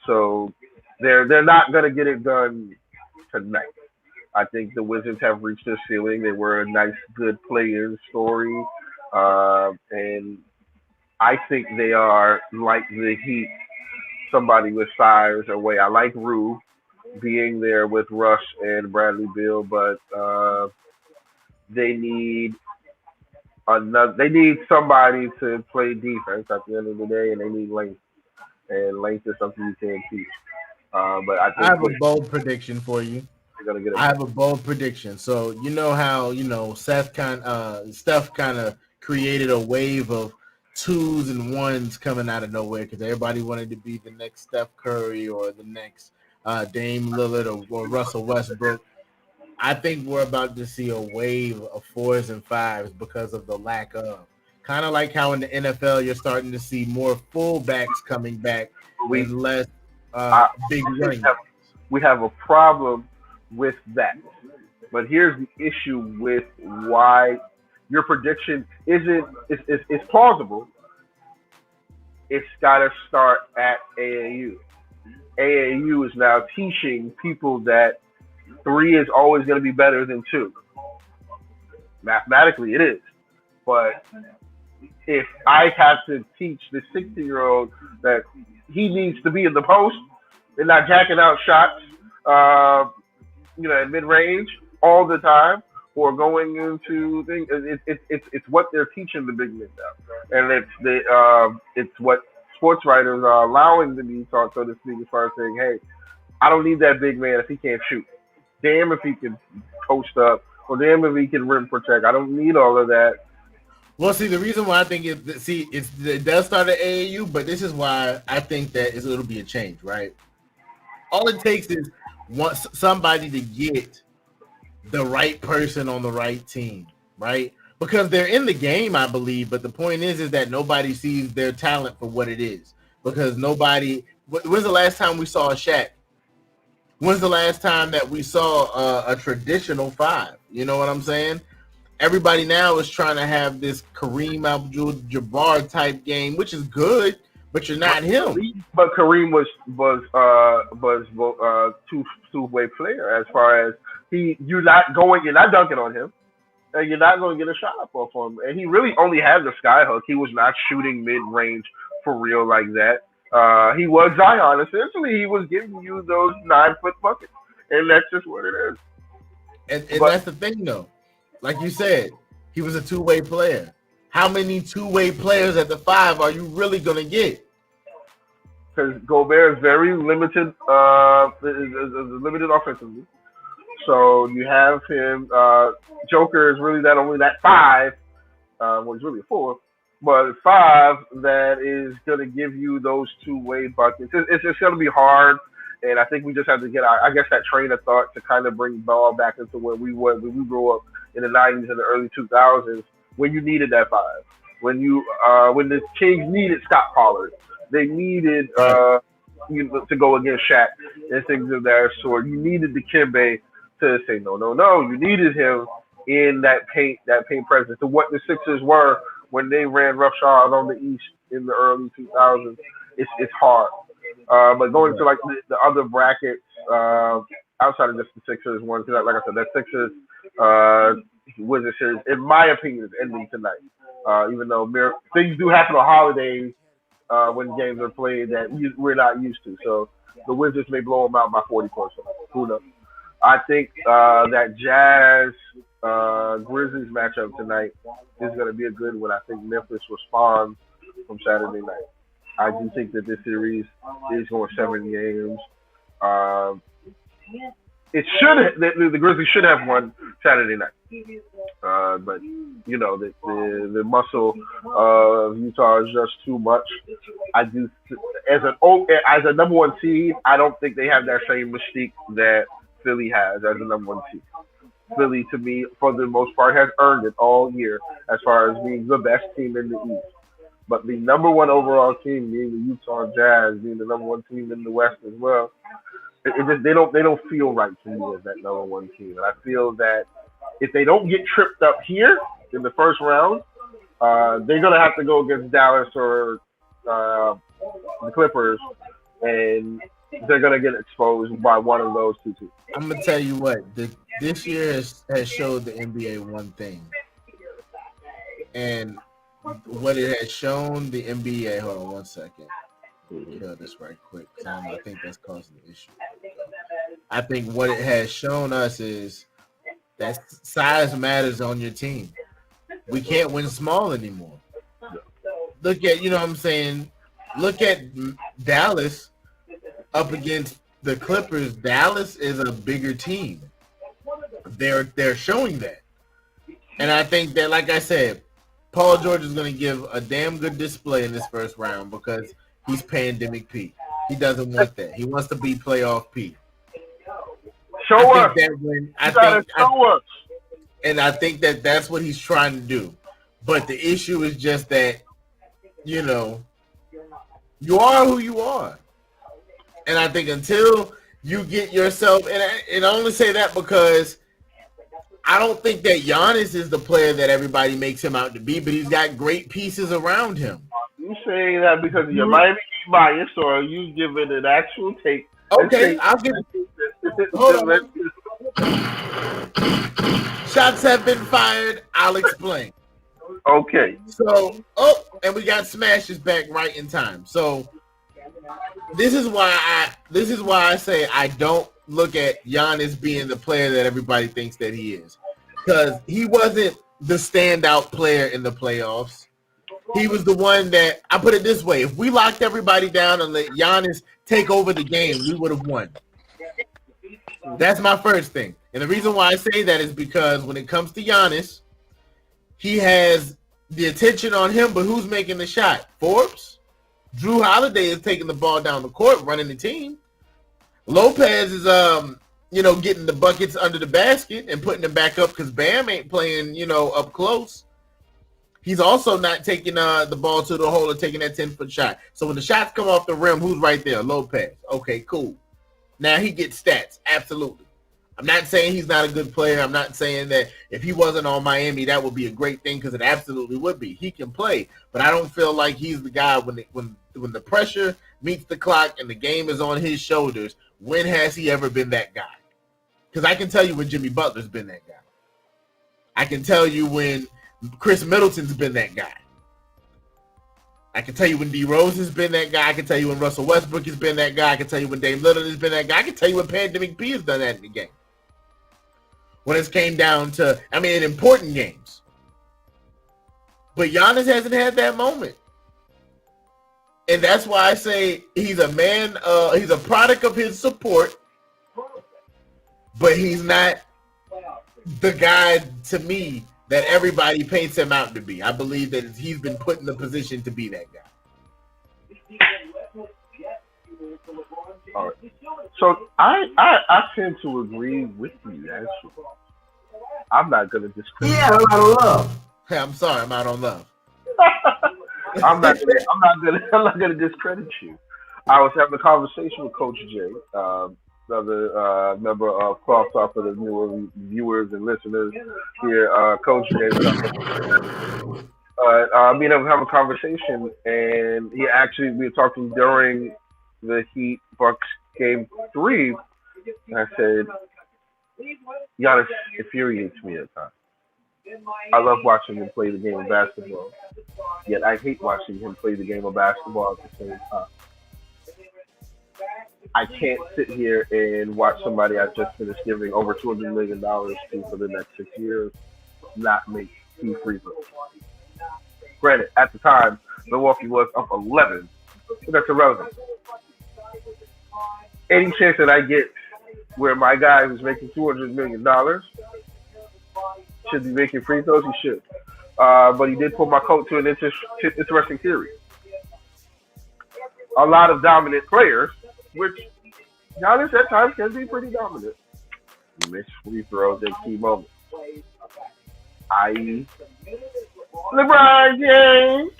So they're not going to get it done tonight. I think the Wizards have reached their ceiling. They were a nice, good player story, and I think they are like the Heat, somebody with size or way. I like Rue being there with Russ and Bradley Beal, but they need another. They need somebody to play defense at the end of the day, and they need length. And length is something you can't teach. But I I think have a bold prediction for you. they're gonna get it I done. have a bold prediction. So you know how Steph kind of created a wave of twos and ones coming out of nowhere because everybody wanted to be the next Steph Curry or the next Dame Lillard or Russell Westbrook. I think we're about to see a wave of fours and fives because of the lack of. Kind of like how in the NFL you're starting to see more fullbacks coming back We and less I, big we running have backs. we have a problem with that. But here's the issue with why your prediction isn't it's plausible. It's got to start at AAU. AAU is now teaching people that three is always going to be better than two. Mathematically, it is. But if I have to teach the 60-year-old that he needs to be in the post and not jacking out shots, at mid range all the time, or going into things, it's what they're teaching the big men now, and it's what sports writers are allowing to be taught, so to speak, as far as saying, hey, I don't need that big man if he can't shoot. Damn if he can post up, or damn if he can rim protect. I don't need all of that. Well, see, the reason why I think it does start at AAU, but this is why I think that it'll be a change, right? All it takes is somebody to get the right person on the right team, right? Because they're in the game, I believe, but the point is that nobody sees their talent for what it is. Because nobody. When's the last time we saw a Shaq? When's the last time that we saw a traditional five? You know what I'm saying? Everybody now is trying to have this Kareem Abdul-Jabbar type game, which is good, but you're not him. But Kareem was two-way player as far as you're not dunking on him, and you're not going to get a shot up off him. And he really only had the sky hook. He was not shooting mid range for real like that. He was Zion. Essentially, he was giving you those 9-foot buckets, and that's just what it is. And that's the thing, though. Like you said, he was a two-way player. How many two-way players at the five are you really going to get? Because Gobert is very limited, is limited offensively. So you have him. Joker is really only that five. Well, he's really a four, but five that is going to give you those two-way buckets. It's just going to be hard, and I think we just have to get, that train of thought to kind of bring ball back into where we were when we grew up in the 90s and the early 2000s, when you needed that five, when the Kings needed Scott Pollard, they needed to go against Shaq and things of that sort. You needed the Kimbe to say no. You needed him in that paint presence. To what the Sixers were when they ran roughshod on the East in the early 2000s, it's hard. But going to like the other brackets outside of just the Sixers one, because like I said, that Sixers Wizards series, in my opinion, is ending tonight. Even though things do happen on holidays when games are played that we're not used to, so the Wizards may blow them out by 40 points. Who knows? I think that Jazz Grizzlies matchup tonight is going to be a good one. I think Memphis responds from Saturday night. I do think that this series is going 7 games. The Grizzlies should have won Saturday night, but the muscle of Utah is just too much. I do, as a number one seed, I don't think they have that same mystique that Philly has as a number one seed. Philly, to me, for the most part, has earned it all year as far as being the best team in the East. But the number one overall team, being the Utah Jazz, being the number one team in the West as well, they don't feel right to me as that number one team. And I feel that if they don't get tripped up here in the first round, they're gonna have to go against Dallas or the Clippers, and they're gonna get exposed by one of those two teams. I'm gonna tell you what, this year has showed the NBA one thing, and what it has shown the NBA. Hold on one second. Kill this right quick. I think that's causing the issue. I think what it has shown us is that size matters on your team. We can't win small anymore. Look at, you know what I'm saying? Look at Dallas up against the Clippers. Dallas is a bigger team. They're showing that. And I think that, like I said, Paul George is going to give a damn good display in this first round because he's pandemic P. He doesn't want that. He wants to be playoff P. Show us. And I think that that's what he's trying to do. But the issue is just that, you know, you are who you are. And I think until you get yourself, and I only say that because I don't think that Giannis is the player that everybody makes him out to be, but he's got great pieces around him. You saying that because of your Miami Heat bias, or are you giving an actual take? Okay, I'll give it. Hold on. Shots have been fired. I'll explain. Okay. So, and we got smashes back right in time. So this is why I say I don't look at Giannis being the player that everybody thinks that he is, because he wasn't the standout player in the playoffs. He was the one that, I put it this way, if we locked everybody down and let Giannis take over the game, we would have won. That's my first thing. And the reason why I say that is because when it comes to Giannis, he has the attention on him, but who's making the shot? Forbes? Drew Holiday is taking the ball down the court, running the team. Lopez is, getting the buckets under the basket and putting them back up because Bam ain't playing, up close. He's also not taking the ball to the hole and taking that 10-foot shot. So when the shots come off the rim, who's right there? Lopez. Okay, cool. Now he gets stats. Absolutely. I'm not saying he's not a good player. I'm not saying that if he wasn't on Miami, that would be a great thing, because it absolutely would be. He can play, but I don't feel like he's the guy when the pressure meets the clock and the game is on his shoulders. When has he ever been that guy? Because I can tell you when Jimmy Butler's been that guy. I can tell you when Chris Middleton's been that guy. I can tell you when D Rose has been that guy. I can tell you when Russell Westbrook has been that guy. I can tell you when Dame Lillard has been that guy. I can tell you when Pandemic P has done that in the game. When it's came down to, in important games. But Giannis hasn't had that moment. And that's why I say he's a man, he's a product of his support, but he's not the guy, to me, that everybody paints him out to be. I believe that he's been put in the position to be that guy. All right. So I tend to agree with you, actually. I'm not gonna discredit. Yeah, I'm out of love. Hey, I'm sorry, I'm out on love. I'm not gonna discredit you. I was having a conversation with Coach Jay, another member of Crosstalk for the newer viewers and listeners here. Coach Jay, me and him have a conversation, and we were talking during the Heat Bucks game 3. And I said, Giannis infuriates me at times. I love watching him play the game of basketball, yet I hate watching him play the game of basketball at the same time. I can't sit here and watch somebody I just finished giving over $200 million to for the next 6 years not make 2 free throws. Granted, at the time, Milwaukee was up 11, but that's irrelevant. Any chance that I get where my guy who's making $200 million should be making free throws, he should. But he did pull my coat to an interesting theory. A lot of dominant players, which Giannis at times can be pretty dominant, miss free throws in key moments. I.e., LeBron James,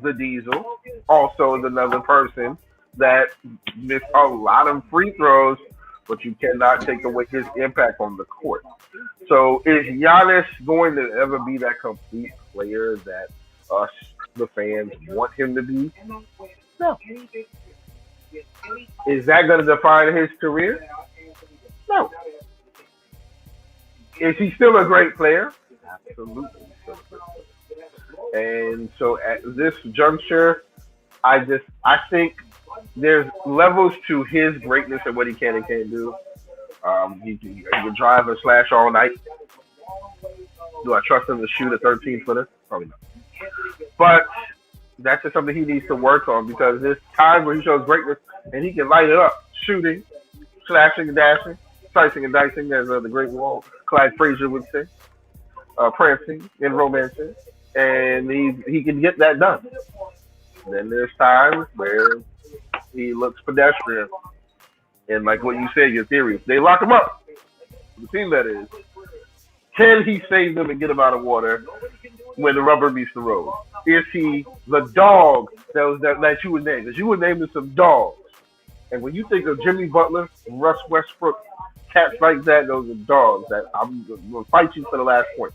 the Diesel, also is another person that missed a lot of free throws, but you cannot take away his impact on the court. So is Giannis going to ever be that complete player that us, the fans, want him to be? No. Is that going to define his career? No. Is he still a great player? Absolutely. Still a great player. And so at this juncture, I think there's levels to his greatness and what he can and can't do. He can drive and slash all night. Do I trust him to shoot a 13-footer? Probably not. But that's just something he needs to work on because there's times where he shows greatness and he can light it up, shooting, slashing and dashing, slicing and dicing, as the great Walt Clyde Frazier would say, prancing and romancing, and he can get that done. Then there's times where he looks pedestrian, and like what you said, your theory, they lock him up. The team that is, can he save them and get them out of water when the rubber meets the road? Is he the dog that you would name? Because you would name them some dogs. And when you think of Jimmy Butler, Russ Westbrook, cats like that, those are dogs that I'm going to fight you for the last point.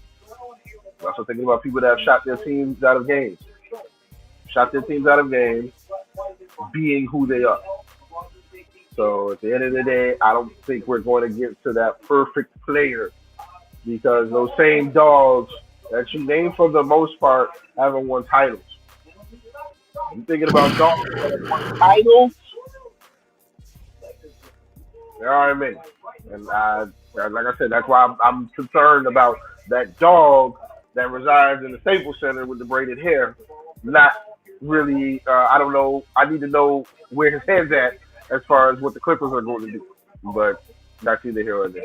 I'm also thinking about people that have shot their teams out of games. Being who they are. So at the end of the day, I don't think we're going to get to that perfect player because those same dogs that you name for the most part haven't won titles. I'm thinking about dogs that have won titles. There are many. And like I said, that's why I'm concerned about that dog that resides in the Staples Center with the braided hair. Not really, I don't know. I need to know where his head's at as far as what the Clippers are going to do. But that's either here or there.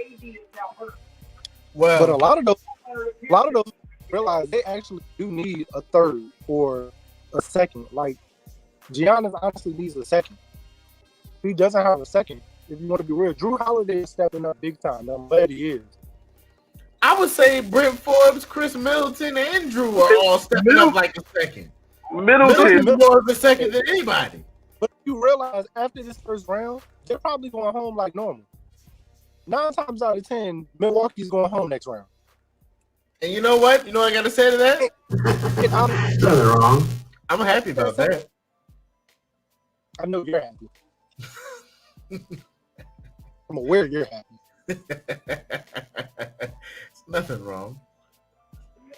Well, but a lot of those realize they actually do need a third or a second. Like Giannis honestly needs a second. He doesn't have a second. If you want to be real, Drew Holiday is stepping up big time. I'm glad he is. I would say Brent Forbes, Chris Middleton, and Drew are all stepping up like a second. Middleton's more of a second than anybody. But you realize after this first round, they're probably going home like normal. 9 times out of 10, Milwaukee's going home next round. And you know what? You know what I got to say to that? Nothing wrong. I'm happy about that. I know you're happy. I'm aware you're happy. It's nothing wrong.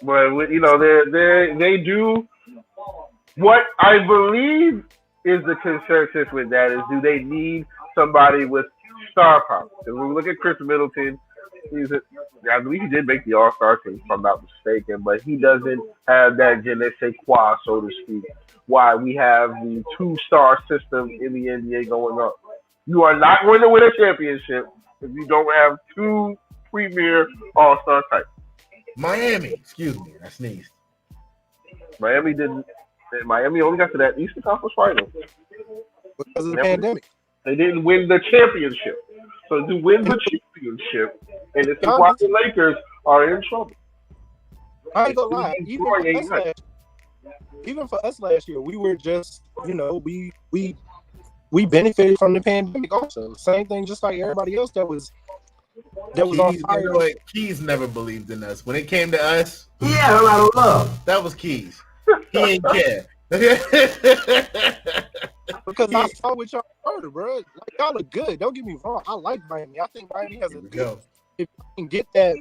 But you know, they do what I believe is the consensus with that is do they need somebody with star power? Because when we look at Chris Middleton, I believe he did make the All-Star team, if I'm not mistaken, but he doesn't have that je ne sais quoi, so to speak. Why we have the 2-star system in the NBA going on. You are not going to win a championship if you don't have 2 premier All-Star types. Miami, excuse me, I sneezed. Miami only got to that Eastern Conference Finals because of the pandemic. They didn't win the championship. So to win the championship, and it's why the Lakers are in trouble. I ain't gonna lie, even for us last year, we were just, we benefited from the pandemic also. Same thing, just like everybody else that was on fire. You know what? Keys never believed in us. When it came to us, he had a lot of love. That was Keys. He ain't care. Because I saw what y'all heard, bro. Like, y'all look good. Don't get me wrong. I like Miami. I think Miami has a good. If you can get that,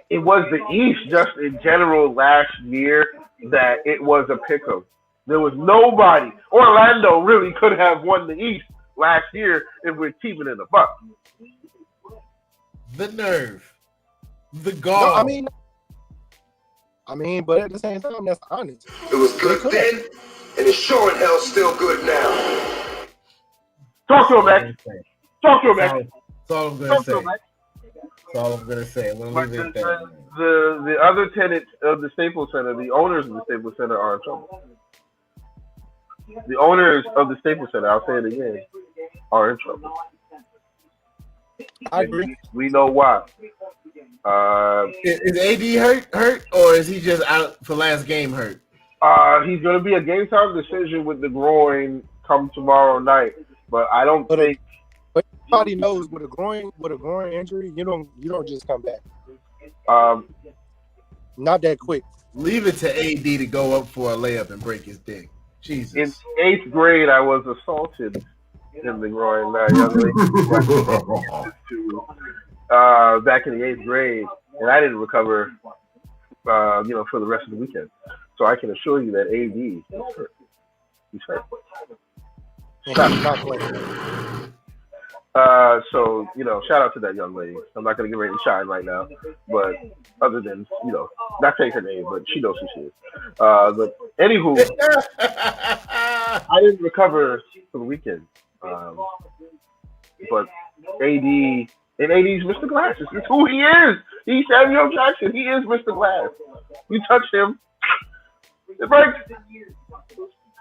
it was the East just in general last year that it was a pick'em. There was nobody. Orlando really could have won the East last year if we're keeping it a buck. The nerve, the gall. No, I mean, but at the same time, that's honest. It was good then, and it's sure in hell still good now. Talk to him, man. Talk to him, man. That's all I'm gonna say. That's all I'm gonna say. I'm gonna leave it at that. The other tenants of the Staples Center, the owners of the Staples Center, are in trouble. The owners of the Staples Center, I'll say it again, are in trouble. I agree. We know why. Is AD hurt, or is he just out for last game hurt? He's going to be a game time decision with the groin come tomorrow night, but I don't think. But everybody knows with a groin injury, you don't just come back. Not that quick. Leave it to AD to go up for a layup and break his dick. Jesus. In 8th grade, I was assaulted in the groin. Young lady back in the 8th grade, and I didn't recover, for the rest of the weekend. So I can assure you that AD is hurt. He's hurt. Not playing. So, shout out to that young lady. I'm not going to get ready to shine right now, but other than, not saying her name, but she knows who she is. But anywho, I didn't recover for the weekend. But AD, and AD's Mr. Glass. It's who he is. He's Samuel Jackson. He is Mr. Glass. You touch him, it breaks.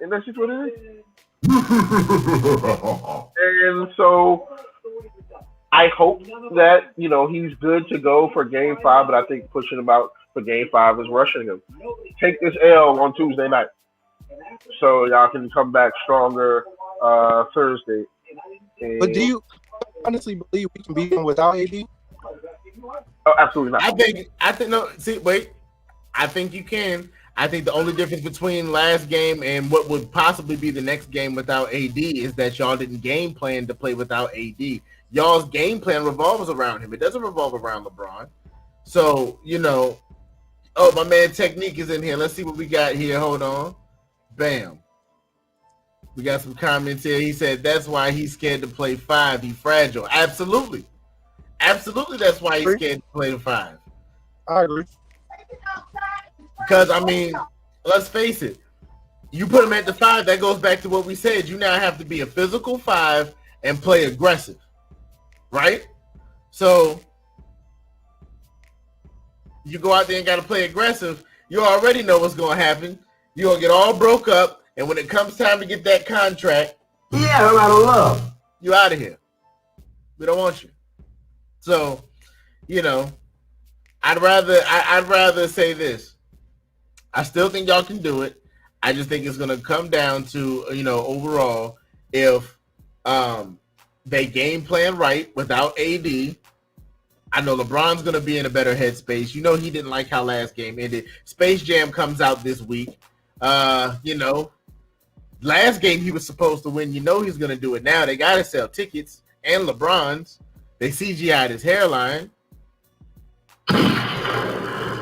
And that's just what it is. And so I hope that he's good to go for Game 5, but I think pushing him out for Game 5 is rushing him. Take this L on Tuesday night, so y'all can come back stronger Thursday. And But do you honestly believe we can beat him without AD? Oh, absolutely not. I think no. See, wait. I think you can. I think the only difference between last game and what would possibly be the next game without AD is that y'all didn't game plan to play without AD. Y'all's game plan revolves around him. It doesn't revolve around LeBron. So, oh, my man Technique is in here. Let's see what we got here. Hold on. Bam. We got some comments here. He said that's why he's scared to play 5. He's fragile. Absolutely. Absolutely, that's why he's scared to play the 5. I agree. Because, let's face it. You put him at the 5, that goes back to what we said. You now have to be a physical 5 and play aggressive. Right? So, you go out there and got to play aggressive. You already know what's going to happen. You're going to get all broke up. And when it comes time to get that contract, yeah, I'm out of love. You out of here. We don't want you. So, I'd rather say this. I still think y'all can do it. I just think it's going to come down to, overall, if they game plan right without AD. I know LeBron's going to be in a better headspace. He didn't like how last game ended. Space Jam comes out this week. Last game he was supposed to win. He's going to do it now. They got to sell tickets. And LeBron's. They CGI'd his hairline.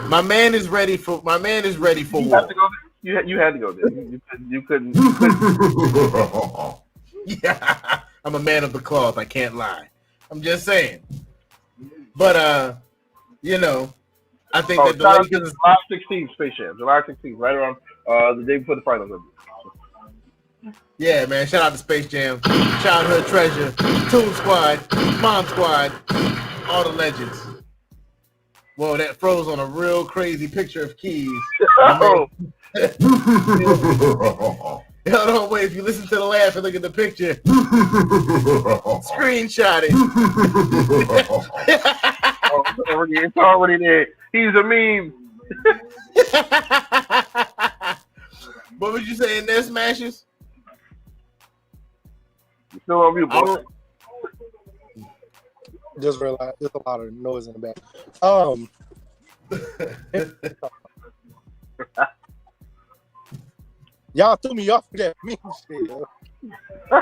My man is ready for war. You had to go there. You couldn't. Yeah, I'm a man of the cloth. I can't lie. I'm just saying. But I think that the Lakers July 16th, Space Jam, July 16th, right around the day before the finals. Yeah, man. Shout out to Space Jam, Childhood Treasure, Toon Squad, Mom Squad, all the legends. Whoa, that froze on a real crazy picture of Keys. Oh. Hold on, wait. If you listen to the laugh and look at the picture, screenshot it. It's already there. He's a meme. What would you say in there, Smashes? You still on mute, bro? Just realized there's a lot of noise in the back. Y'all threw me off with that meme shit. I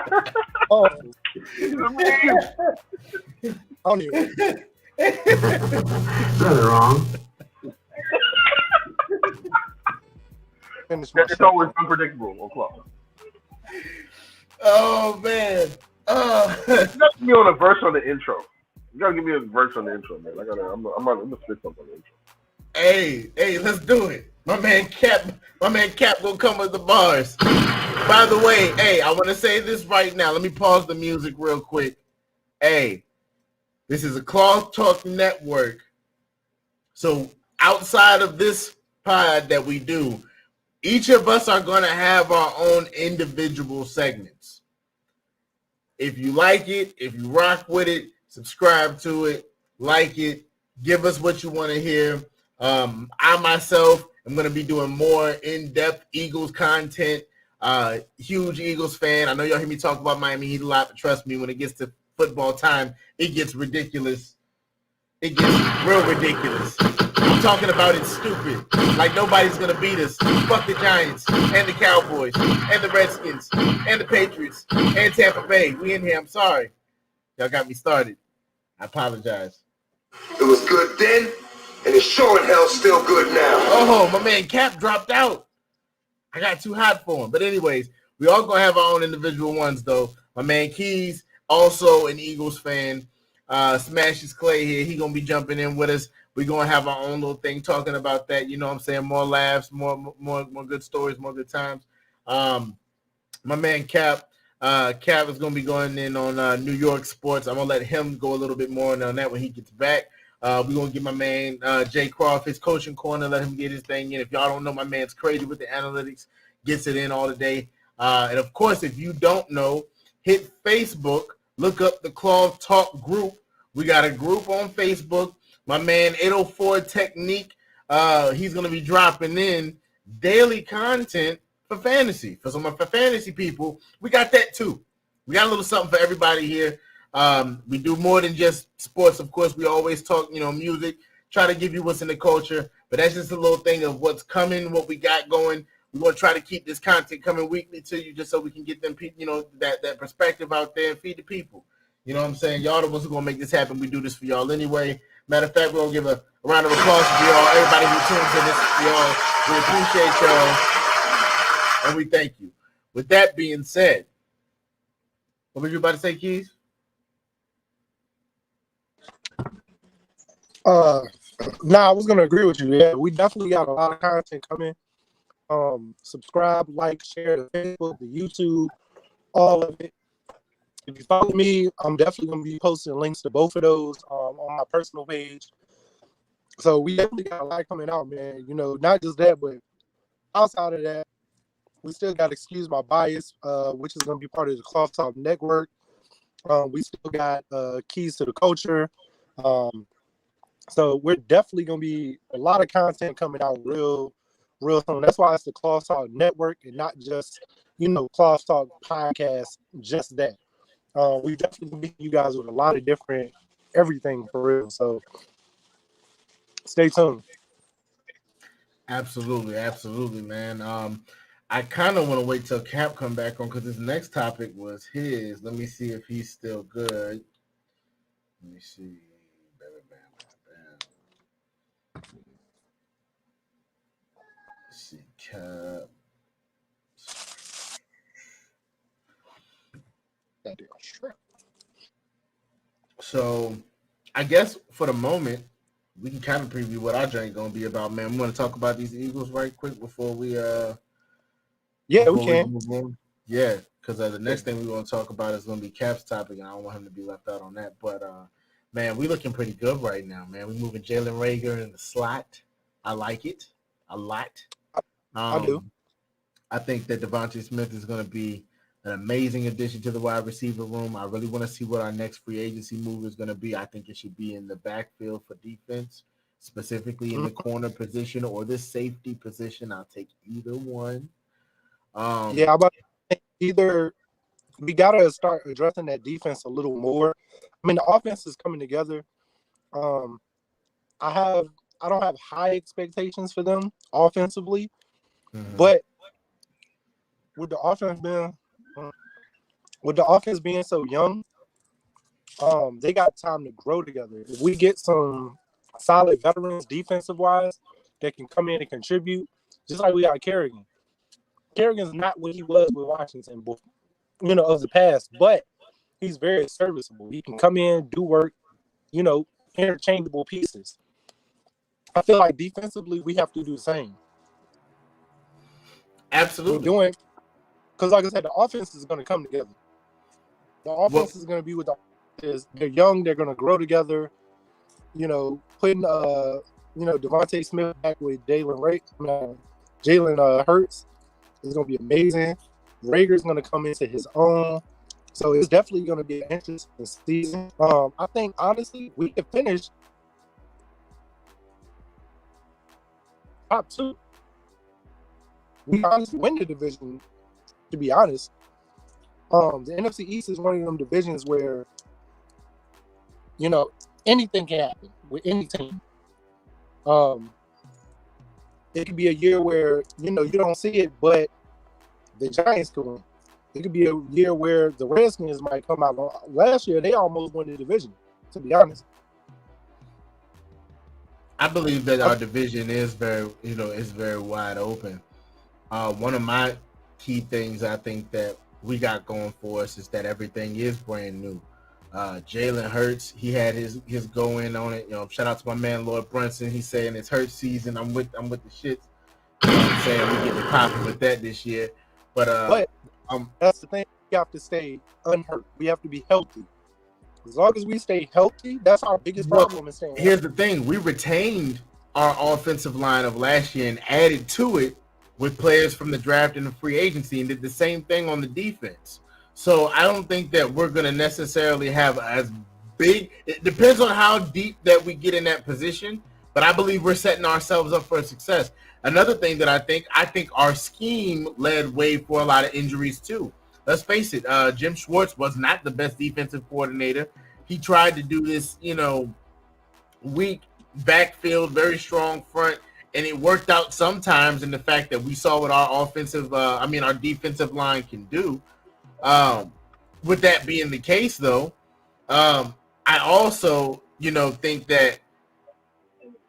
don't even. Nothing wrong. It's always unpredictable on Club. Oh man. You gotta give me on a verse on the intro. You gotta give me a verse on the intro, man. I'm gonna spit something on the intro. Hey, let's do it. My man Cap will come with the bars. By the way, hey, I want to say this right now. Let me pause the music real quick. Hey, this is a Cloth Talk Network. So outside of this pod that we do, each of us are going to have our own individual segments. If you like it, if you rock with it, subscribe to it, like it, give us what you want to hear. I myself am going to be doing more in-depth Eagles content. Huge Eagles fan. I know y'all hear me talk about Miami Heat a lot, but trust me, when it gets to football time, it gets ridiculous. It gets real ridiculous. I'm talking about it stupid. Like nobody's going to beat us. Fuck the Giants and the Cowboys and the Redskins and the Patriots and Tampa Bay. We in here. I'm sorry. Y'all got me started. I apologize. It was good then, and it's sure in hell still good now. Oh, my man Cap dropped out. I got too hot for him. But anyways, we all gonna have our own individual ones though. My man Keys, also an Eagles fan. Smashes Clay here. He gonna be jumping in with us. We're gonna have our own little thing talking about that. You know what I'm saying? More laughs, more good stories, more good times. My man Cap. Cap is gonna be going in on New York sports. I'm gonna let him go a little bit more on that when he gets back. We're going to give my man Jay Croft his coaching corner, let him get his thing in. If y'all don't know, my man's crazy with the analytics, gets it in all the day. And, of course, if you don't know, hit Facebook, look up the Cloth Talk group. We got a group on Facebook. My man 804 Technique, he's going to be dropping in daily content for fantasy. For some of the fantasy people, we got that too. We got a little something for everybody here. We do more than just sports. Of course, we always talk, music, try to give you what's in the culture, but that's just a little thing of what's coming, what we got going. We're going to try to keep this content coming weekly to you just so we can get them, that perspective out there and feed the people. You know what I'm saying? Y'all the ones who are going to make this happen. We do this for y'all anyway. Matter of fact, we're going to give a round of applause to y'all, everybody who tunes in this, y'all. We appreciate y'all, and we thank you. With that being said, what were you about to say, Keys? I was gonna agree with you. Yeah, we definitely got a lot of content coming. Subscribe, like, share the Facebook, the YouTube, all of it. If you follow me, I'm definitely gonna be posting links to both of those on my personal page. So we definitely got a lot coming out, man. Not just that, but outside of that, we still got Excuse My Bias, which is gonna be part of the Cloth Talk Network. We still got Keys to the Culture. So we're definitely going to be a lot of content coming out real soon. That's why it's the Cloth Talk Network and not just, Cloth Talk Podcast, just that. We definitely meet you guys with a lot of different everything for real. So stay tuned. Absolutely, man. I kind of want to wait till Cap come back on because this next topic was his. Let me see if he's still good. Let me see. Cap. So, I guess for the moment, we can kind of preview what our journey going to be about, man. We want to talk about these Eagles right quick before we we can. move on. Yeah, because the next thing we want to talk about is going to be Cap's topic, and I don't want him to be left out on that. But man, we looking pretty good right now, man. We moving Jalen Reagor in the slot. I like it a lot. I do. I think that Devontae Smith is going to be an amazing addition to the wide receiver room. I really want to see what our next free agency move is going to be. I think it should be in the backfield for defense, specifically in the corner position or the safety position. I'll take either one. Either we got to start addressing that defense a little more. I mean, the offense is coming together. I don't have high expectations for them offensively, but with the offense being so young, they got time to grow together. If we get some solid veterans defensive wise that can come in and contribute, just like we got Kerrigan. Kerrigan's not what he was with Washington, of the past, but he's very serviceable. He can come in, do work, interchangeable pieces. I feel like defensively we have to do the same. Absolutely. Because like I said, the offense is going to come together. The offense is going to be with they're young, they're going to grow together. Putting Devontae Smith back with Jalen Hurts is going to be amazing. Rager's going to come into his own. So it's definitely going to be an interesting season. I think, honestly, we can finish top 2. We honestly win the division, to be honest. The NFC East is one of them divisions where, anything can happen with any team. It could be a year where, you don't see it, but the Giants could win. It could be a year where the Redskins might come out. Last year, they almost won the division, to be honest. I believe that our division is very wide open. One of my key things I think that we got going for us is that everything is brand new. Jalen Hurts, he had his go in on it. Shout out to my man Lord Brunson. He's saying it's Hurts season. I'm with the shits. You know what I'm saying? We getting popping with that this year. But that's the thing. We have to stay unhurt. We have to be healthy. As long as we stay healthy, that's our biggest problem. Here's the thing: we retained our offensive line of last year and added to it with players from the draft and the free agency, and did the same thing on the defense. So I don't think that we're going to necessarily have as big. It depends on how deep that we get in that position, but I believe we're setting ourselves up for success. Another thing that I think our scheme led way for a lot of injuries too. Let's face it, Jim Schwartz was not the best defensive coordinator. He tried to do this, weak backfield, very strong front, and it worked out sometimes in the fact that we saw what our defensive line can do. With that being the case, though, I also, think that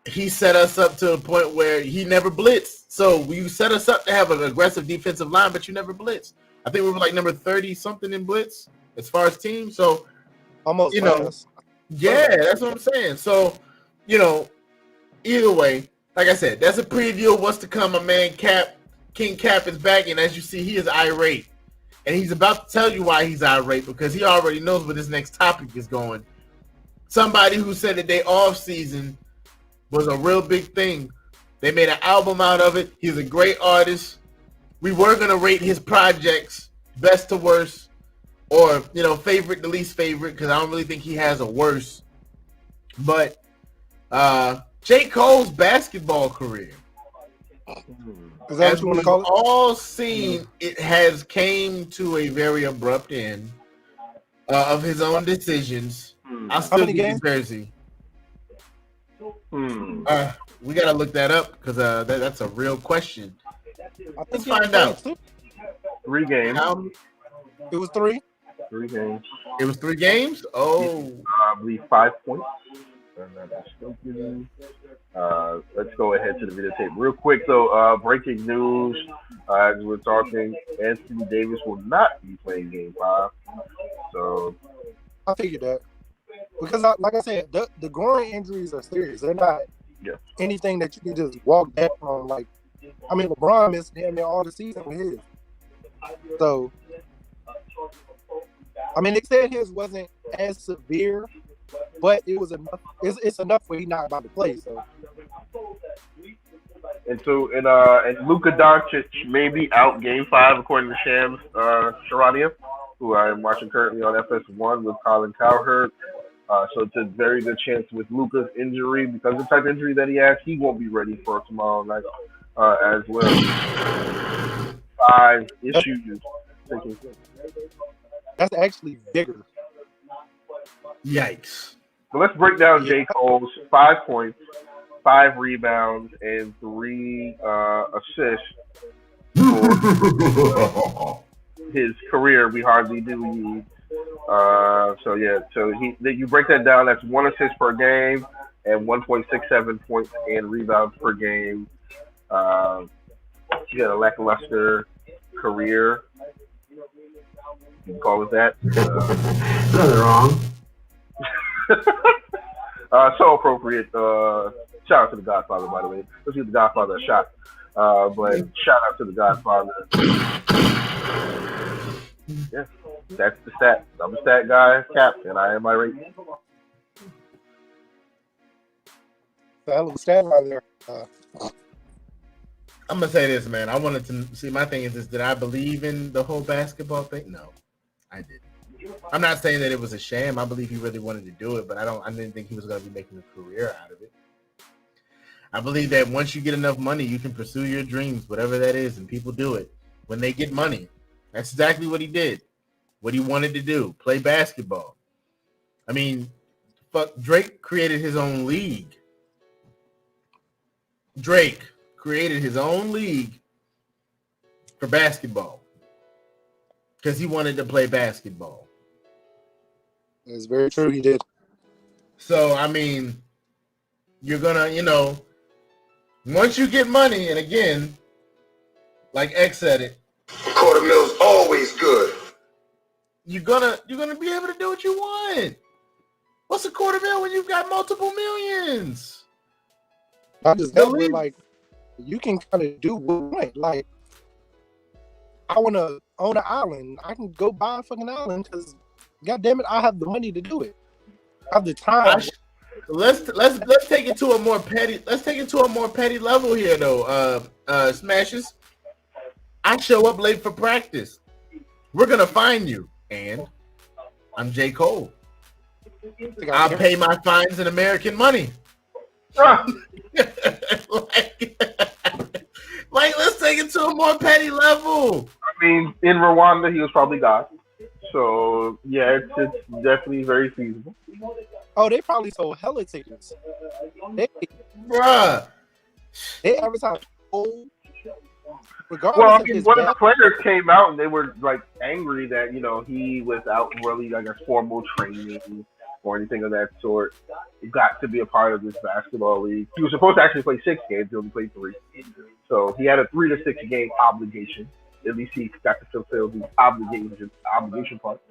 he set us up to a point where he never blitzed. So you set us up to have an aggressive defensive line, but you never blitzed. I think we were like number 30 something in blitz as far as teams. So almost, yeah, that's what I'm saying. So, either way, like I said, that's a preview of what's to come. My man King Cap is back, and as you see, he is irate. And he's about to tell you why he's irate, because he already knows where this next topic is going. Somebody who said that their off season was a real big thing. They made an album out of it. He's a great artist. We were going to rate his projects best to worst, or, favorite to least favorite, because I don't really think he has a worst. But J. Cole's basketball career, is that what you want to call it? All seen, it has came to a very abrupt end of his own decisions. I'll still get his jersey. We got to look that up, because that's a real question. Let's find out. 3 games. It was 3? 3 games. It was 3 games? Oh. I believe 5 points. Let's go ahead to the videotape real quick. So, breaking news, as we're talking, Anthony Davis will not be playing Game 5. So, I figured that. Because, like I said, the groin injuries are serious. They're not anything that you can just walk back from. Like, LeBron missed damn near all the season with his. So, they said his wasn't as severe, but it was enough. It's enough where he's not about to play. So, and Luka Doncic may be out Game 5 according to Shams Charania, who I am watching currently on FS1 with Colin Cowherd. So it's a very good chance with Luka's injury, because of the type of injury that he has, he won't be ready for tomorrow night as well. 5 issues. That's actually bigger. Yikes. So let's break down J. Cole's 5 points, 5 rebounds, and 3 assists for his career. We hardly do need. So you break that down. That's 1 assist per game and 1.67 points and rebounds per game. He had a lackluster career. You can call it that. Nothing wrong. So appropriate. Shout out to the Godfather, by the way. Let's give the Godfather a shot. But shout out to the Godfather. Yeah, that's the stat. I'm a stat guy, Cap, and I am irate. Hell of a stat line there. I'm gonna say this, man. I wanted to see. My thing is this: did I believe in the whole basketball thing? No, I didn't. I'm not saying that it was a sham. I believe he really wanted to do it, but I didn't think he was gonna be making a career out of it. I believe that once you get enough money, you can pursue your dreams, whatever that is, and people do it when they get money. That's exactly what he did. What he wanted to do: play basketball. Drake created his own league. Drake created his own league for basketball because he wanted to play basketball. That's very true. He did. So, you're gonna, once you get money, and again, like X said it, $250,000's always good. you're gonna be able to do what you want. What's $250,000 when you've got multiple millions? Not just that, but like you can kind of do what you want. Like, I want to own an island. I can go buy a fucking island because, goddamn it, I have the money to do it. I have the time. Let's take it to a more petty. Let's take it to a more petty level here, though. Smashes. I show up late for practice. We're gonna find you, and I'm J. Cole. I'll pay my fines in American money. like, let's take it to a more petty level. I mean, in Rwanda, he was probably God. So, yeah, it's definitely very feasible. Oh, they probably sold hella tickets. Bruh. They advertised Cole. Regardless Well, I of mean, his one of the back- players came out and they were, like, angry that, he, without really, like, a formal training or anything of that sort, got to be a part of this basketball league. He was supposed to actually play 6 games. He only played 3. So he had a 3 to 6 game obligation. At least he got to fulfill the obligation part.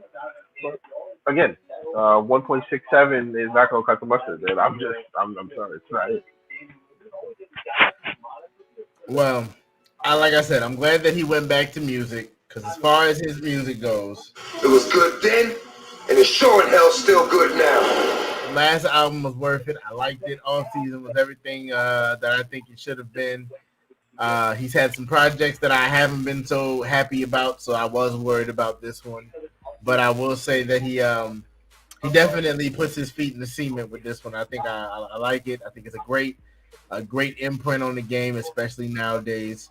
But again, 1.67 is not going to cut the mustard. And I'm sorry, it's not it. Well, like I said, I'm glad that he went back to music, because as far as his music goes, It was good then, and it's sure in hell still good now. last album was worth it. I liked it. All season was everything that I think it should have been. He's had some projects that I haven't been so happy about, so I was worried about this one. But I will say that he definitely puts his feet in the cement with this one. I think I like it. I think it's a great imprint on the game, especially nowadays.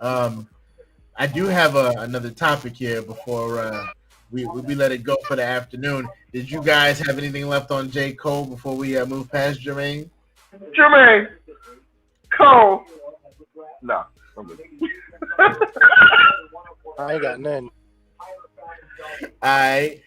I do have another topic here before we let it go for the afternoon. Did you guys have anything left on J. Cole before we move past Jermaine? Jermaine Cole. No, I'm good. I ain't got nothing. All right.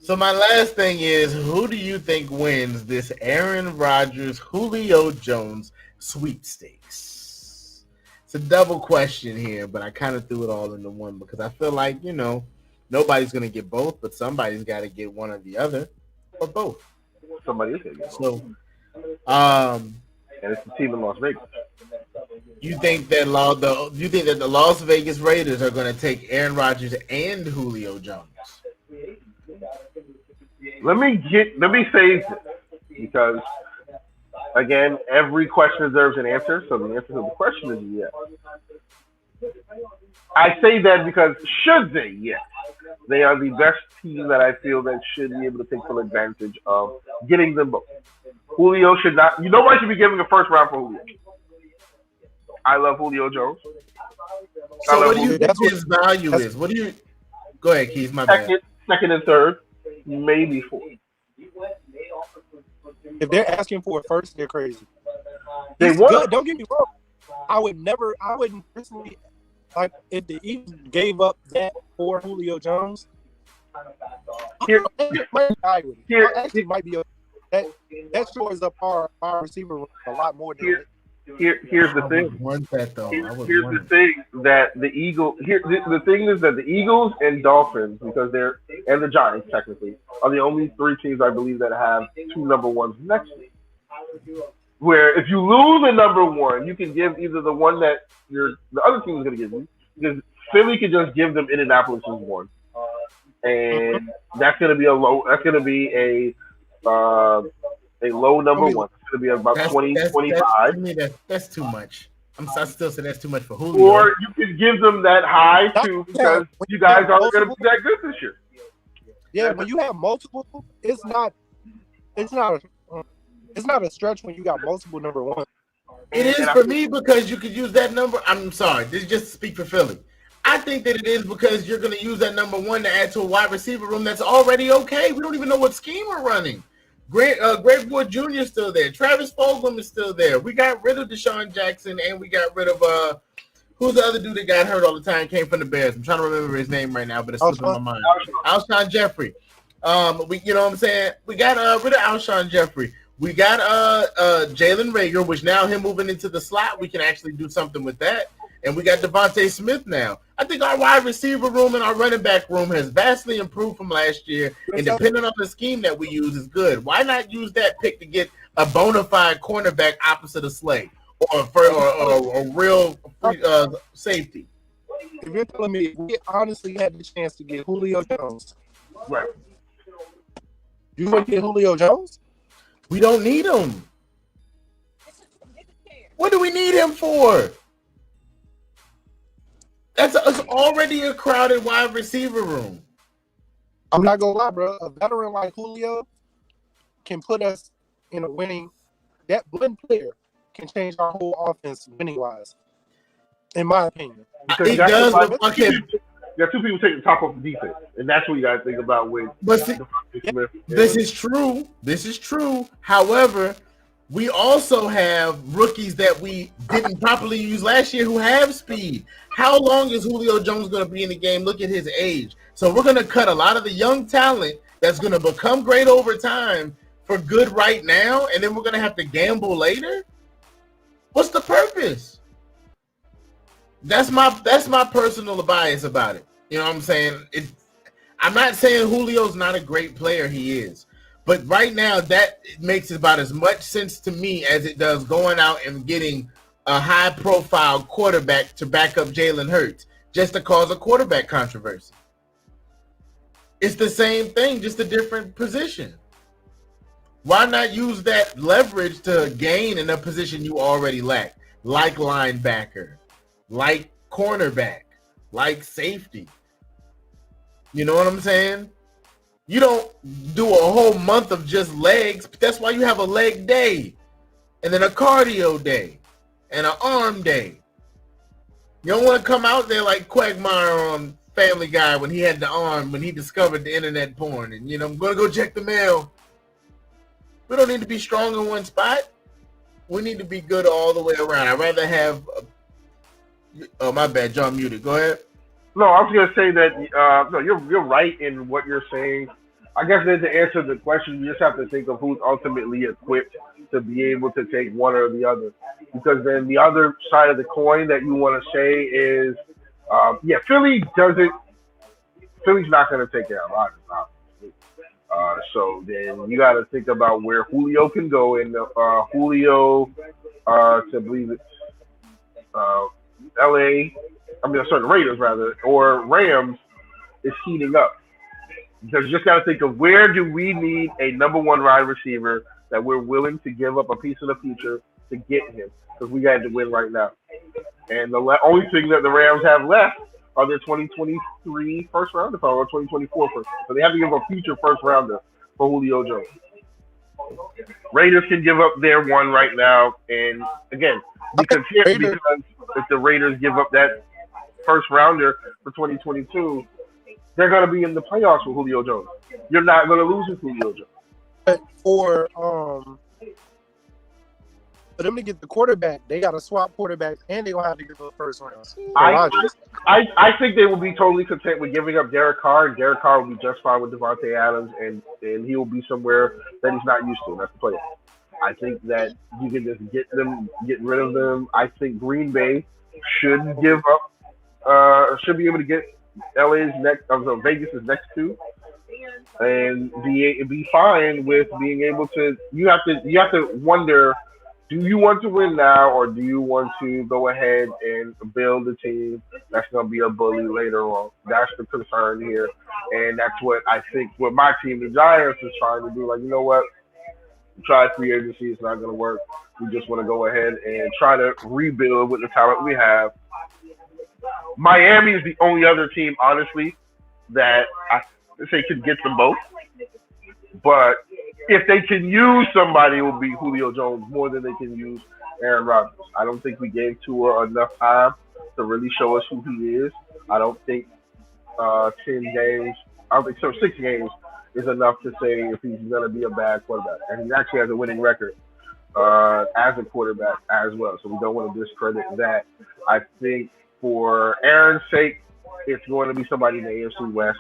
So my last thing is, who do you think wins this Aaron Rodgers, Julio Jones sweepstakes? It's a double question here, but I kind of threw it all into one because I feel like, nobody's going to get both, but somebody's got to get one or the other, or both. Somebody is going to get both. So, and it's the team in Las Vegas. You think that the Las Vegas Raiders are going to take Aaron Rodgers and Julio Jones? Let me say this, because again, every question deserves an answer. So the answer to the question is yes. I say that because should they? Yes, they are the best team that I feel that should be able to take full advantage of getting them both. Julio should not. Nobody should be giving a first round for Julio. I love Julio Jones. So what do you think his value is? What do you? Go ahead, Keith. My bad. Second and third, maybe 4. If they're asking for it first, they're crazy. They want. Don't get me wrong. I wouldn't personally, like, if the Eagles gave up that for Julio Jones. Here, actually might be that shores up our receiver room a lot more than Here's the thing. Here's the thing that the Eagles. The thing is that the Eagles and Dolphins, and the Giants technically, are the only 3 teams I believe that have 2 number ones next to them. Where if you lose a number 1, you can give either the one that the other team is going to give you, because Philly could just give them Indianapolis' 1, and that's going to be a low. That's going to be a low number 1. It's going to be about 25. That's too much. I still say that's too much for Julio. Or you can give them that high too, because you guys aren't going to be that good this year. Yeah, when you have multiple, it's not a stretch when you got multiple number 1. It is for me because you could use that number. I'm sorry, this is just to speak for Philly. I think that it is because you're going to use that number 1 to add to a wide receiver room that's already okay. We don't even know what scheme we're running. Greg Wood Jr. is still there. Travis Fulgham is still there. We got rid of Deshaun Jackson, and we got rid of who's the other dude that got hurt all the time, came from the Bears. I'm trying to remember his name right now, but it's slipping my mind. Alshon Jeffrey. You know what I'm saying? We got rid of Alshon Jeffrey. We got Jalen Rager, which now him moving into the slot, we can actually do something with that. And we got Devontae Smith now. I think our wide receiver room and our running back room has vastly improved from last year. And depending on the scheme that we use is good. Why not use that pick to get a bona fide cornerback opposite of Slay or a real safety? If you're telling me we honestly had the chance to get Julio Jones, Right. You want to get Julio Jones? We don't need him. What do we need him for? It's already a crowded wide receiver room. I'm not gonna lie, bro. A veteran like Julio can put us in a winning. That one player can change our whole offense winning wise, in my opinion. Because It does. Okay. There are two people taking the top off the defense, and that's what you got to think about with Smith. This is true. This is true. However, we also have rookies that we didn't properly use last year who have speed. How long is Julio Jones going to be in the game? Look at his age. So we're going to cut a lot of the young talent that's going to become great over time for good right now, and then we're going to have to gamble later? What's the purpose? That's my personal bias about it. You know what I'm saying? I'm not saying Julio's not a great player. He is. But right now, that makes about as much sense to me as it does going out and getting a high-profile quarterback to back up Jalen Hurts just to cause a quarterback controversy. It's the same thing, just a different position. Why not use that leverage to gain in a position you already lack, like linebacker, like cornerback, like safety? You know what I'm saying? You don't do a whole month of just legs. That's why you have a leg day and then a cardio day and an arm day. You don't want to come out there like Quagmire on Family Guy when he had the arm, when he discovered the internet porn. And, I'm going to go check the mail. We don't need to be strong in one spot. We need to be good all the way around. I'd rather have oh, my bad. John muted. Go ahead. No, I was gonna say that no, you're right in what you're saying. I guess then to answer the question, you just have to think of who's ultimately equipped to be able to take one or the other. Because then the other side of the coin that you want to say is, Philly's not gonna take care of Rodgers, obviously. So then you got to think about where Julio can go, and Julio, to believe it's the Raiders rather, or Rams is heating up. Because you just got to think of where do we need a number one wide receiver that we're willing to give up a piece of the future to get him, because we got to win right now. And the only thing that the Rams have left are their 2023 first rounder or 2024 first. So they have to give a future first rounder for Julio Jones. Raiders can give up their one right now, and again, because if the Raiders give up that first rounder for 2022, they're going to be in the playoffs with Julio Jones. You're not going to lose with Julio Jones. But for them to get the quarterback, they got to swap quarterbacks, and they're going to have to give up first round. I think they will be totally content with giving up Derek Carr, and Derek Carr will be just fine with Devontae Adams, and he will be somewhere that he's not used to, and that's the player. I think that you can just get rid of them. I think Green Bay should be able to get Vegas' next two, and be fine with being able to. You have to wonder: do you want to win now, or do you want to go ahead and build a team that's going to be a bully later on? That's the concern here, and that's what I think. What my team, the Giants, is trying to do. Like, you know what? Try free agency. It's not going to work. We just want to go ahead and try to rebuild with the talent we have. Miami is the only other team, honestly, that I say could get them both. But if they can use somebody, it will be Julio Jones more than they can use Aaron Rodgers. I don't think we gave Tua enough time to really show us who he is. I don't think 10 games, I don't think 6 games is enough to say if he's going to be a bad quarterback. And he actually has a winning record as a quarterback as well. So we don't want to discredit that. I think for Aaron's sake, it's going to be somebody in the AFC West,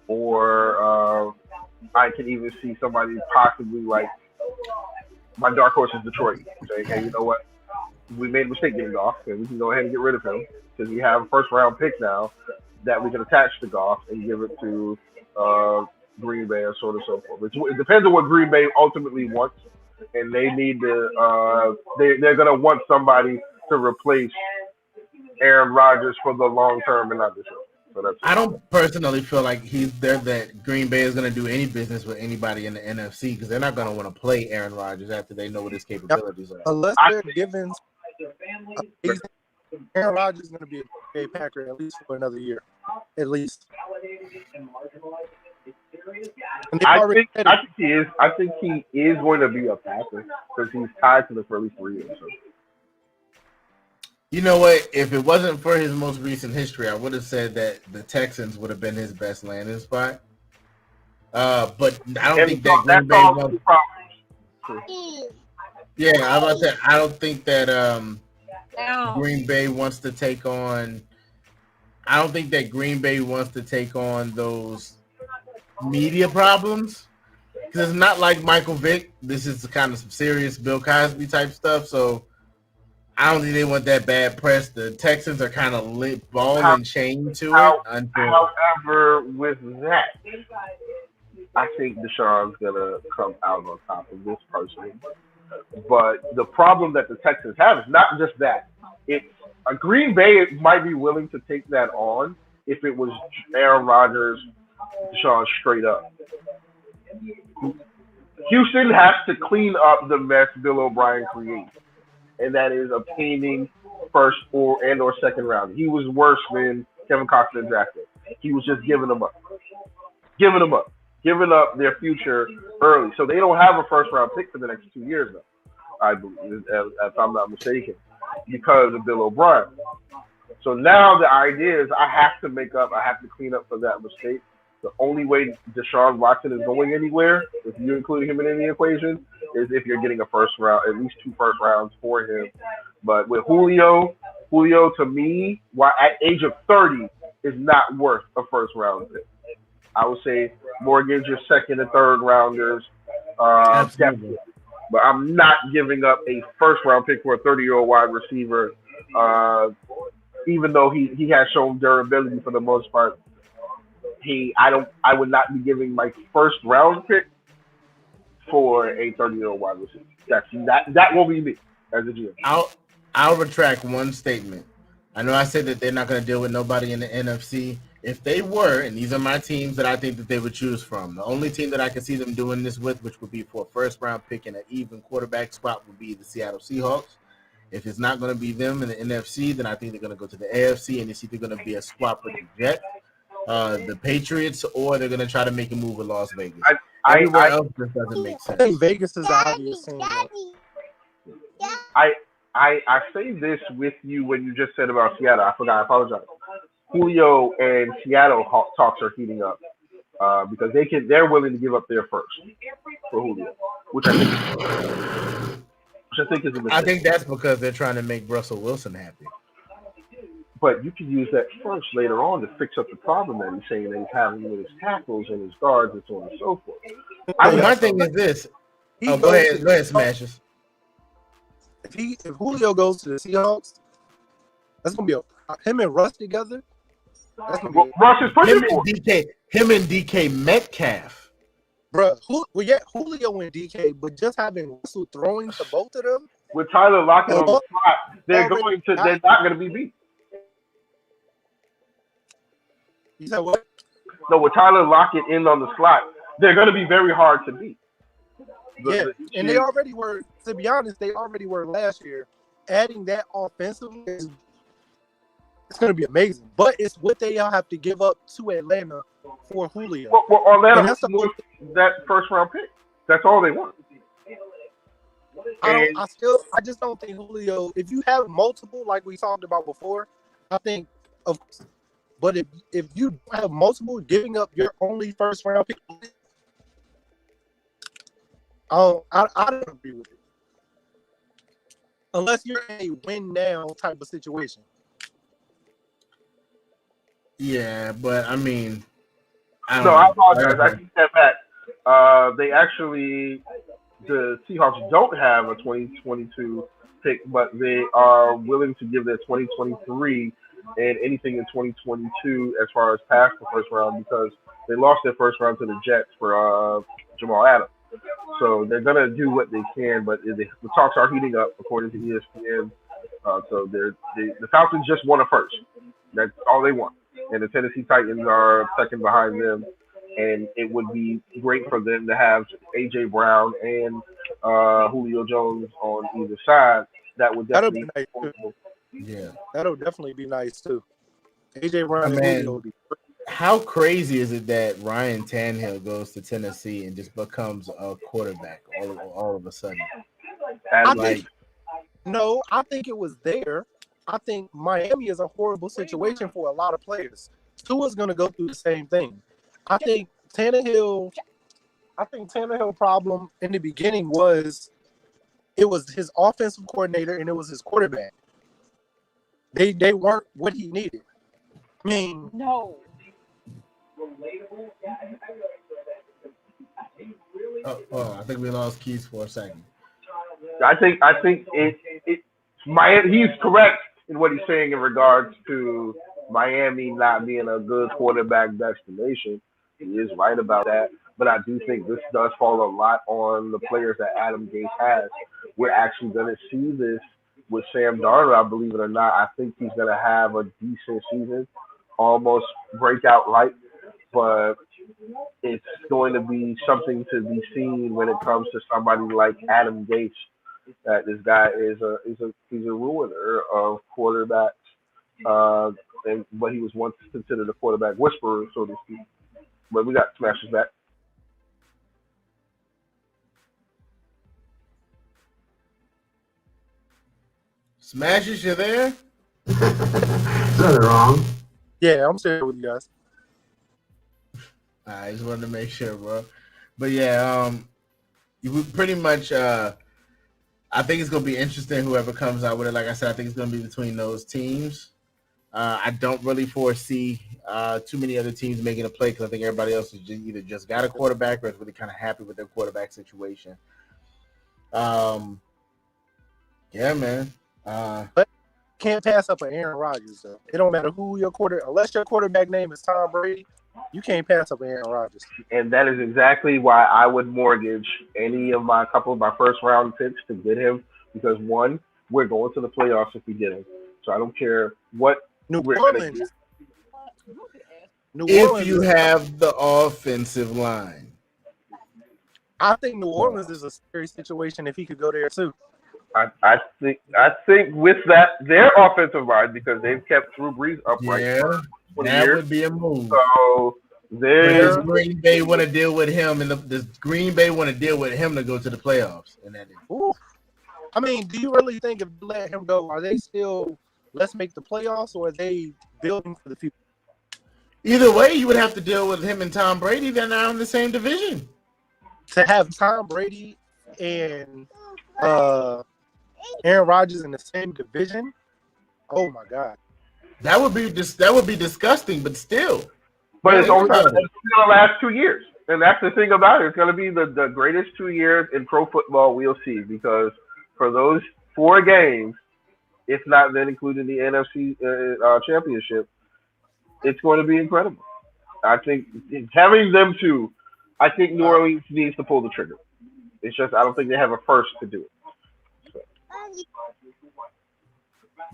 or I can even see somebody possibly like my dark horse is Detroit, saying, hey, you know what? We made a mistake getting Goff, and we can go ahead and get rid of him because we have a first round pick now that we can attach to Goff and give it to Green Bay or so on and so forth. It depends on what Green Bay ultimately wants, and they need to. They're gonna want somebody to replace Aaron Rodgers for the long term and not the short. So that's I don't personally feel like he's there that Green Bay is going to do any business with anybody in the NFC because they're not going to want to play Aaron Rodgers after they know what his capabilities are. Unless they're given Aaron Rodgers is going to be a Packer at least for another year, at least. I think he is. I think he is going to be a Packer because he's tied to them for at least 3 years. So. You know what? If it wasn't for his most recent history, I would have said that the Texans would have been his best landing spot. But I don't think that Green Bay wants. Yeah, I was about to say I don't think that Green Bay wants to take on. I don't think that Green Bay wants to take on those media problems because it's not like Michael Vick. This is kind of some serious Bill Cosby type stuff. So I don't think they want that bad press. The Texans are kind of ball and chain to it. However, with that, I think Deshaun's gonna come out on top of this person. But the problem that the Texans have is not just that. It's Green Bay might be willing to take that on if it was Aaron Rodgers, Deshaun straight up. Houston has to clean up the mess Bill O'Brien created, and that is obtaining first or second round. He was worse than Kevin Costner drafted. He was just giving them up their future early. So they don't have a first round pick for the next 2 years now, I believe, if I'm not mistaken, because of Bill O'Brien. So now the idea is I have to clean up for that mistake. The only way Deshaun Watson is going anywhere, if you're including him in any equation, is if you're getting a first round, at least 2 first rounds for him. But with Julio to me, at age of 30, is not worth a first round pick. I would say mortgage your second and third rounders, definitely. But I'm not giving up a first round pick for a 30-year-old wide receiver, even though he has shown durability for the most part. I would not be giving my first round pick for a 30-year-old wide receiver. That will be me as a GM. I'll retract one statement. I know I said that they're not going to deal with nobody in the NFC. If they were, and these are my teams that I think that they would choose from, the only team that I can see them doing this with, which would be for a first-round pick and an even quarterback spot, would be the Seattle Seahawks. If it's not going to be them in the NFC, then I think they're going to go to the AFC, and it's either going to be a swap with the Jets, the Patriots, or they're going to try to make a move with Las Vegas. Everywhere else just doesn't make sense. I think Vegas is the obvious thing. I say this with you when you just said about Seattle. I forgot. I apologize. Julio and Seattle talks are heating up because they're willing to give up their first for Julio, which I think is a mistake. I think that's because they're trying to make Russell Wilson happy. But you can use that first later on to fix up the problem that he's saying that he's having with his tackles and his guards and so on and so forth. My thing is this. Go ahead, Smashes. If Julio goes to the Seahawks, that's gonna be him and Russ together. That's gonna be Russ is pushing for him and DK Metcalf. Bro, Julio and DK, but just having Russell throwing to both of them with Tyler Lockett on the spot, they're not going to be beat. You said what? No, with Tyler Lockett in on the slot, they're going to be very hard to beat. And they already were. To be honest, they already were last year. Adding that offensively it's going to be amazing. But it's what they all have to give up to Atlanta for Julio. Well Atlanta wants that first round pick. That's all they want. I just don't think Julio. If you have multiple, like we talked about before, I think of. But if you have multiple, giving up your only first round pick, I don't agree with it. Unless you're in a win now type of situation. Yeah, but I mean, I apologize. I take that back. They actually the Seahawks don't have a 2022 pick, but they are willing to give their 2023 and anything in 2022 as far as past the first round because they lost their first round to the Jets for Jamal Adams. So they're gonna do what they can, but the talks are heating up according to ESPN. So the Falcons just won a first. That's all they want, and the Tennessee Titans are second behind them. And it would be great for them to have AJ Brown and Julio Jones on either side. That would That'll be definitely nice too. Yeah. That'll definitely be nice too. AJ Brown and Man, Julio would be great. how crazy is it that Ryan Tannehill goes to Tennessee and just becomes a quarterback all of a sudden? I Like, think no, I think it was there. I think Miami is a horrible situation for a lot of players. Tua's going to go through the same thing. I think Tannehill problem in the beginning was it was his offensive coordinator and it was his quarterback. They weren't what he needed. I mean, No. I think we lost Keith for a second. I think Miami. He's correct in what he's saying in regards to Miami not being a good quarterback destination. He is right about that. But I do think this does fall a lot on the players that Adam Gase has. We're actually going to see this with Sam Darnold, I believe it or not. I think he's going to have a decent season, almost breakout like, but it's going to be something to be seen when it comes to somebody like Adam Gase. That this guy is a ruiner of quarterbacks, but he was once considered a quarterback whisperer, so to speak. But we got Smashes back. Smashes, you there? Nothing wrong. yeah, I'm still with you guys. I just wanted to make sure, bro. But yeah, you pretty much. I think it's gonna be interesting. Whoever comes out with it, like I said, I think it's gonna be between those teams. I don't really foresee too many other teams making a play because I think everybody else has either just got a quarterback or is really kind of happy with their quarterback situation. Yeah, man. But can't pass up an Aaron Rodgers though. It don't matter who your unless your quarterback name is Tom Brady, you can't pass up an Aaron Rodgers. And that is exactly why I would mortgage a couple of my first round picks to get him because one, we're going to the playoffs if we get him. So I don't care what New we're Orleans. gonna New If Orleans you have the offensive line, I think New Orleans is a scary situation if he could go there too. I think with that their offensive line because they've kept Drew Brees upright yeah, for 20 that years. would be a move. So Does they're Green Bay want to deal with him, and does Green Bay want to deal with him to go to the playoffs? And that is. Ooh. I mean, do you really think if you let him go, are they still let's make the playoffs or are they building for the future? Either way, you would have to deal with him and Tom Brady. They're now in the same division. To have Tom Brady and Aaron Rodgers in the same division, oh my God. That would be disgusting, but still. But it's Yeah, only it's going to last 2 years. And that's the thing about it. It's going to be the greatest 2 years in pro football we'll see because for those 4 games, if not then including the NFC championship, it's going to be incredible. I think having them two, I think New Orleans needs to pull the trigger. It's just I don't think they have a first to do it.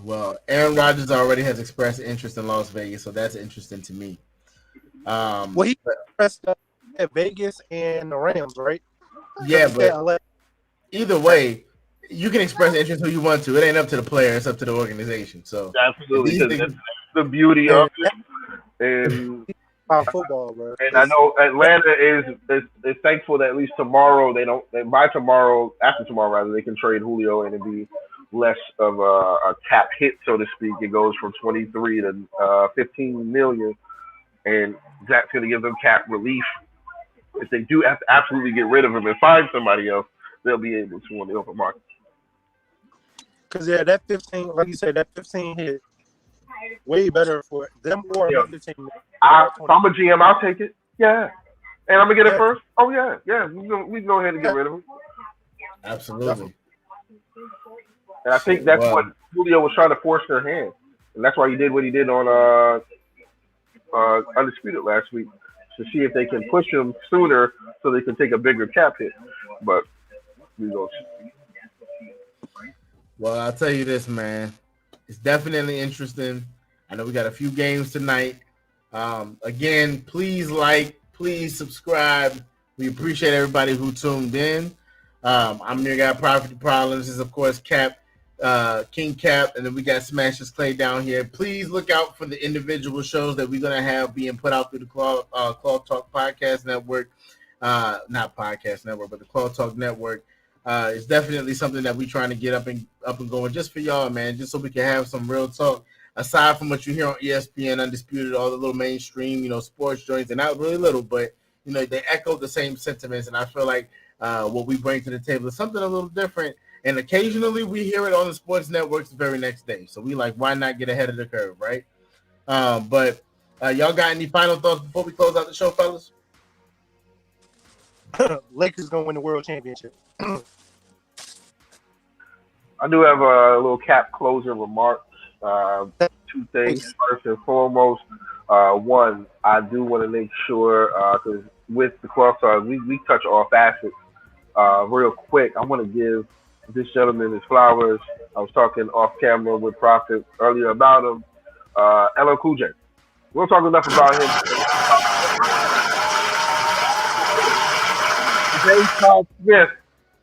Well, Aaron Rodgers already has expressed interest in Las Vegas, so that's interesting to me. Well, he pressed up at Vegas and the Rams, right? Yeah, but either way, you can express interest who you want to. It ain't up to the player; it's up to the organization. So Absolutely, these because things- that's the beauty of it. And about football, bro. And I know Atlanta is thankful that at least tomorrow after tomorrow rather, they can trade Julio and it'd be less of a cap hit, so to speak. It goes from 23 to 15 million, and that's going to give them cap relief. If they do have to absolutely get rid of him and find somebody else, they'll be able to on the open market. Because that 15, like you said, that 15 hit way better for them or another team. If I'm a GM, I'll take it. Yeah. And I'm going to get it first. Oh, yeah. Yeah. We can go ahead and get rid of him. Absolutely. And I think that's Well, what Julio was trying to force their hand, and that's why he did what he did on Undisputed last week to see if they can push him sooner so they can take a bigger cap hit. But we go. well, I'll tell you this, man. It's definitely interesting. I know we got a few games tonight. Again, please like, please subscribe. We appreciate everybody who tuned in. I'm your guy, Prophet Problems. This is, of course, Cap, King Cap, and then we got Smashes Clay down here. Please look out for the individual shows that we're going to have being put out through the Claw Talk Podcast Network. Not Podcast Network, but the Claw Talk Network. It's definitely something that we're trying to get up and going just for y'all, man, just so we can have some real talk. Aside from what you hear on ESPN, Undisputed, all the little mainstream, sports joints, they're not really little, but, they echo the same sentiments. And I feel like what we bring to the table is something a little different. And occasionally we hear it on the sports networks the very next day. So we like, why not get ahead of the curve, right? But y'all got any final thoughts before we close out the show, fellas? Lakers going to win the world championship. I do have a little Cap closing remarks. Two things. First and foremost, one, I do want to make sure, because with the Crosstalk, we touch all facets. Real quick, I want to give this gentleman his flowers. I was talking off camera with Prophet earlier about him. LL Cool J. We don't talk enough about him. James Todd Smith,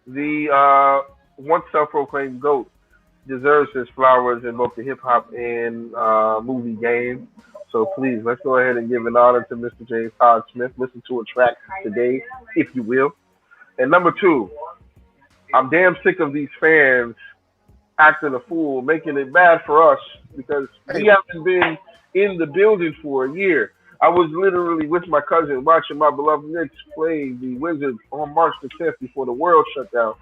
the once self-proclaimed GOAT, deserves his flowers in both the hip-hop and movie game. So please, let's go ahead and give an honor to Mr. James Todd Smith. Listen to a track today, if you will. And number two, I'm damn sick of these fans acting a fool, making it bad for us because we haven't been in the building for a year. I was literally with my cousin watching my beloved Knicks play the Wizards on March the 10th before the world shut down.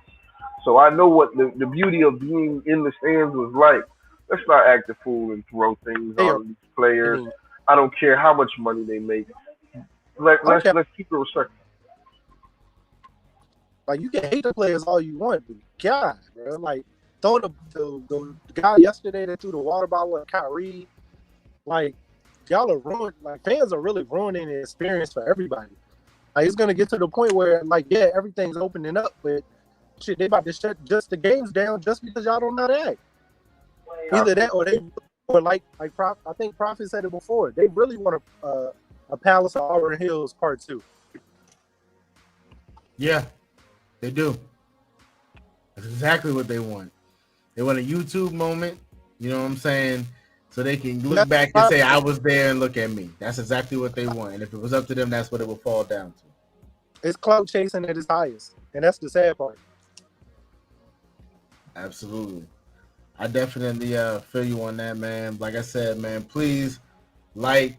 So I know what the beauty of being in the stands was like. Let's not act a fool and throw things on these players. I don't care how much money they make. Let's keep it respectful. Like, you can hate the players all you want, but God, bro, like, throwing the guy yesterday that threw the water bottle at Kyrie, like, y'all are ruined. Like, fans are really ruining the experience for everybody. Like, it's gonna get to the point where, like, yeah, everything's opening up, but shit, they about to shut just the games down just because y'all don't know how to act. Either that or like I think Prophet said it before. They really want a Palace of Auburn Hills Part 2. Yeah, they do. That's exactly what they want. They want a YouTube moment, you know what I'm saying? So they can look back and say, I was there and look at me. That's exactly what they want. And if it was up to them, that's what it would fall down to. It's clout chasing at its highest. And that's the sad part. Absolutely. I definitely feel you on that, man. Like I said, man, please like,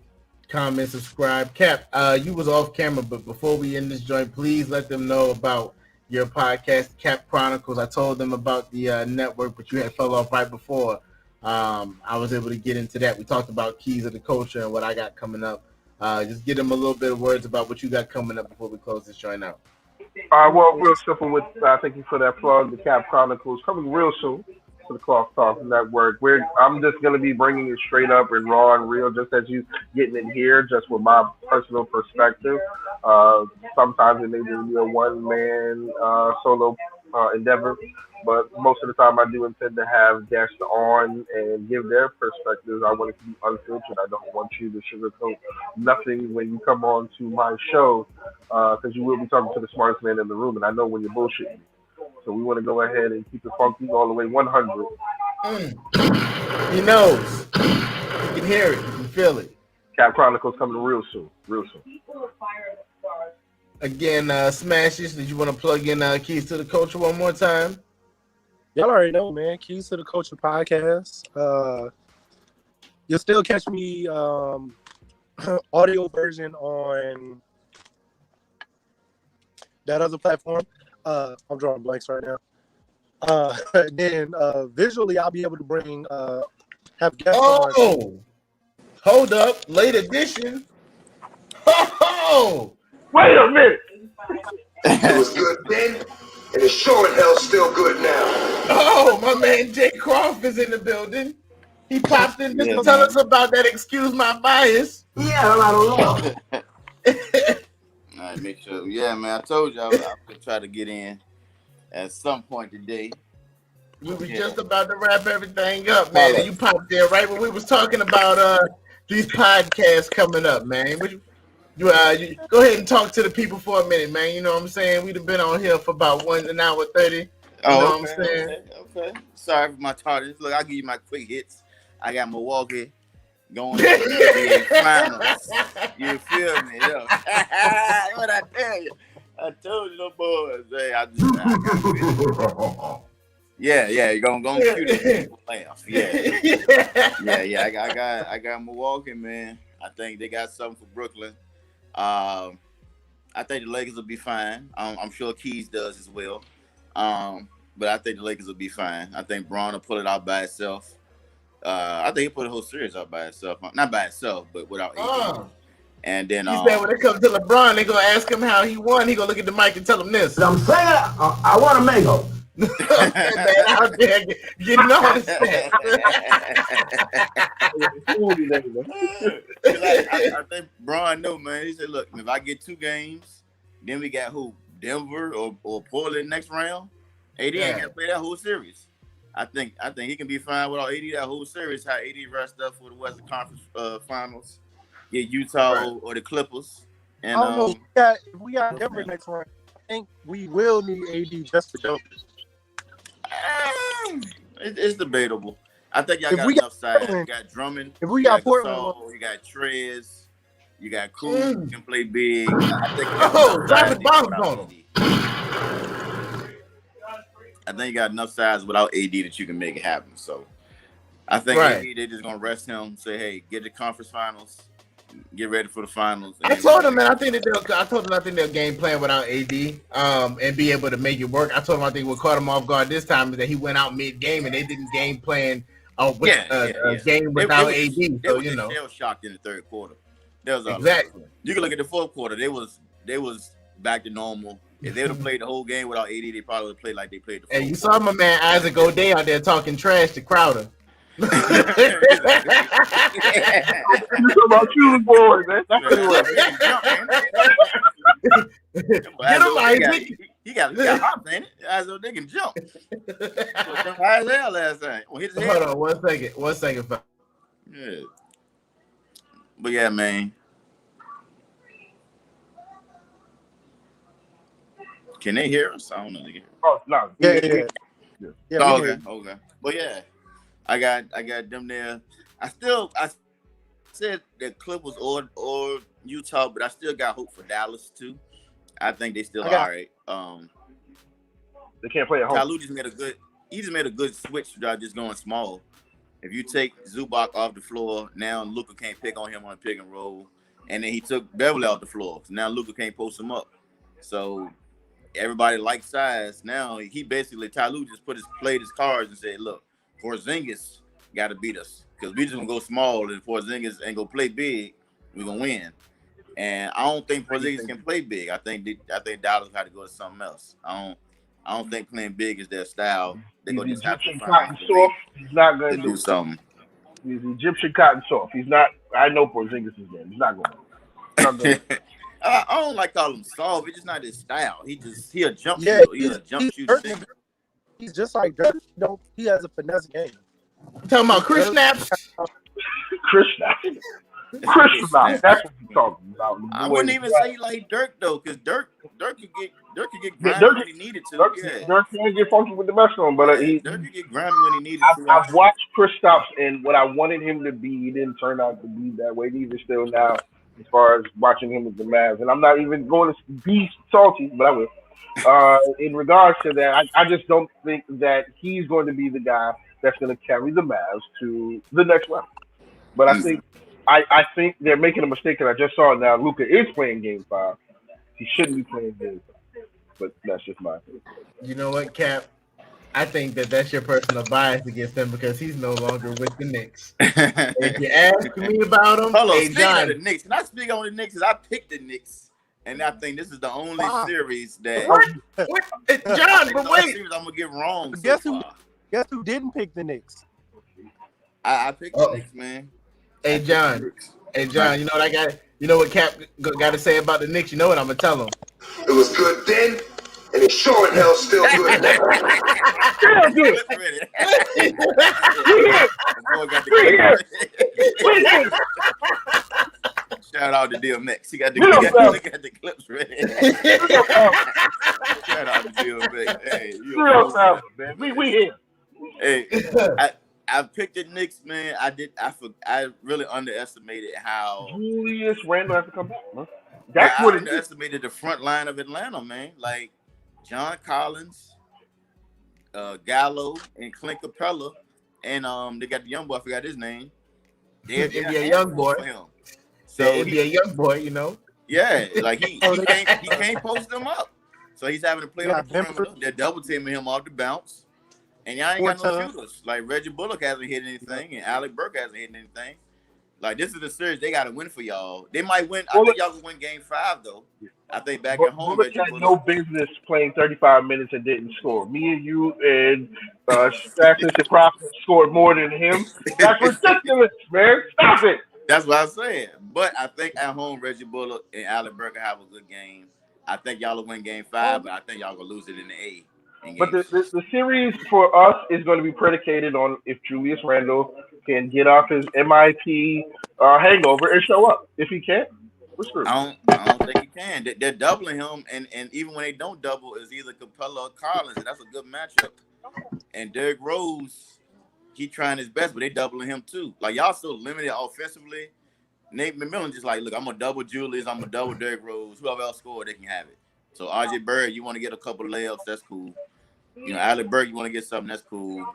comment, subscribe. Cap, you was off camera, but before we end this joint, please let them know about your podcast, Cap Chronicles. I told them about the network, but you had fell off right before I was able to get into that. We talked about keys of the culture and what I got coming up. Just give them a little bit of words about what you got coming up before we close this joint out. Well, real simple with thank you for that plug. The Cap Chronicles coming real soon to the Cross Talk Network. I'm just going to be bringing it straight up and raw and real, just as you getting in here, just with my personal perspective. Sometimes it may be a one-man solo endeavor, but most of the time I do intend to have guests on and give their perspectives. I want it to be unfiltered. I don't want you to sugarcoat nothing when you come on to my show, because you will be talking to the smartest man in the room, and I know when you're bullshitting. So we want to go ahead and keep it funky all the way 100. He knows. You can hear it. You can feel it. Cap Chronicles coming real soon. Real soon. Again, Smashes, did you want to plug in Keys to the Culture one more time? Y'all already know, man. Keys to the Culture podcast. You'll still catch me audio version on that other platform. I'm drawing blanks right now. Then visually, I'll be able to bring have guests on. Hold up, late edition. Oh, wait a minute. It was good then, and it's sure in hell still good now. Oh, my man Jay Croft is in the building. He popped in just to tell us about that. Excuse my bias. Yeah, I don't know. All right, make sure. Yeah, man, I told you I would try to get in at some point today. We was just about to wrap everything up, man. And you popped in right when we was talking about these podcasts coming up, man. You go ahead and talk to the people for a minute, man. You know what I'm saying? We've been on here for about 1 hour 30. You know what I'm saying? Okay. Sorry for my tardiness. Look, I'll give you my quick hits. I got Milwaukee going to the finals. You feel me? Yo. What I tell you? I told you, no boys. Hey, yeah, you're gonna shoot it. Laugh. Yeah. I got Milwaukee, man. I think they got something for Brooklyn. I think the Lakers will be fine. I'm sure Keys does as well. But I think the Lakers will be fine. I think Braun will pull it out by itself. I think he put the whole series out by itself. Not by itself, but without AD. And then he said when it comes to LeBron, they're gonna ask him how he won. He gonna look at the mic and tell him this. I'm saying I want a mango. Man, out there getting all this stuff. I think Braun knew, man. He said, look, if I get 2 games, then we got who? Denver or Portland next round. AD ain't gonna play that whole series. I think he can be fine without AD that whole series. How AD rushed up for the Western Conference Finals, get Utah or the Clippers. And I don't know. If we got Denver next round, I think we will need AD just for Denver. It's debatable. I think y'all got enough size. You got Drummond. If we got Portland, Gasol, you got Trez. You got Kuz who can play big. I think dropping bombs on him. I think you got enough size without AD that you can make it happen. So I think AD, they're just gonna rest him. Say, hey, get the conference finals. Get ready for the finals. I told him, man. I think they'll game plan without AD, and be able to make it work. I told him I think what caught him off guard this time is that he went out mid game and they didn't game plan a game without AD. So they were shocked in the third quarter. That was exactly. You can look at the fourth quarter. They was back to normal. If they would have played the whole game without AD, they probably would have played like they played the fourth. And you saw my man Isaac O'Day out there talking trash to Crowder. You about you boys, man. Get him, Isaac. He got hops, ain't it? As though they can jump. High as hell last time. Hold on, 1 second. Yeah. But yeah, man. Can they hear us? I don't know. They can hear us. Oh no. Yeah. Okay. But yeah, I got them there. I said that Clippers or Utah, but I still got hope for Dallas too. I think they still are all right. They can't play at home. Tyloo just made a good switch without just going small. If you take Zubac off the floor, now Luka can't pick on him on pick and roll. And then he took Beverly off the floor. So now Luka can't post him up. So everybody likes size. Now he basically, Tyloo just played his cards and said, look, Porzingis got to beat us. Because we just going to go small. And Porzingis ain't going to play big. We're going to win. And I don't think Porzingis can play big. I think Dallas got to go to something else. I don't think playing big is their style. They're going to just have to find He's not going to do something. He's Egyptian cotton soft. He's not. I know Porzingis is there. He's not going. I don't like calling him soft. It's just not his style. He a jump shooter. He's a jump shooter. He's just like Dirk. He has a finesse game. You talking about Chris Snaps? Chris Snaps. That's what you're talking about. I wouldn't even say like Dirk though, because Dirk could get grimy when he needed to. Dirk can get funky with the best on, but Dirk could get grimy when he needed to. I've watched Kristaps, and what I wanted him to be, he didn't turn out to be that way. Neither still now, as far as watching him with the Mavs, and I'm not even going to be salty, but I will. In regards to that, I just don't think that he's going to be the guy that's going to carry the Mavs to the next level. But I think they're making a mistake, and I just saw it now. Luka is playing Game 5. He shouldn't be playing Game 5. But that's just my opinion. You know what, Cap? I think that's your personal bias against him because he's no longer with the Knicks. If you ask me about him, Hold on, speaking of the Knicks, can I speak on the Knicks? Because I picked the Knicks And I think this is the only series that What? John, but wait. Series I'm gonna get wrong. Guess who didn't pick the Knicks? I picked the Knicks, man. Hey John, you know what I got? You know what Cap got to say about the Knicks? You know what I'm gonna tell him? It was good then, and it's sure in hell still good now. Shout out to DMX. He got the clips ready. Shout out to DMX. Hey, man. We here. Hey, I picked the Knicks, man. I really underestimated how Julius Randle has to come back, man. That's what I underestimated the front line of Atlanta, man. Like John Collins, Gallo, and Clint Capella, and they got the young boy. I forgot his name. They'd be a young boy. So he'd be a young boy, you know. Yeah, like he can't post them up. So he's having to play on the perimeter. They're double teaming him off the bounce. And y'all ain't got no shooters. Like Reggie Bullock hasn't hit anything, and Alec Burke hasn't hit anything. Like this is the series they got to win for y'all. They might win. I think y'all can win Game 5 though. I think back at home, Bullock had no business playing 35 minutes and didn't score. Me and you and Jackson Shaprock scored more than him. That's ridiculous, man. Stop it. That's what I'm saying. But I think at home, Reggie Bullock and Alec Burke have a good game. I think y'all will win Game 5, but I think y'all gonna lose it in the A. But the series for us is going to be predicated on if Julius Randle can get off his MIP hangover and show up. If he can't, we're screwed. I don't think he can. They're doubling him, and even when they don't double, it's either Capella or Collins, and that's a good matchup. And Derrick Rose, he trying his best, but they doubling him too. Like y'all so limited offensively. Nate McMillan just like, look, I'm gonna double Julius, I'm gonna double Derrick Rose. Whoever else score, they can have it. So RJ Bird, you want to get a couple layups, that's cool. You know, Alec Burke, you want to get something, that's cool.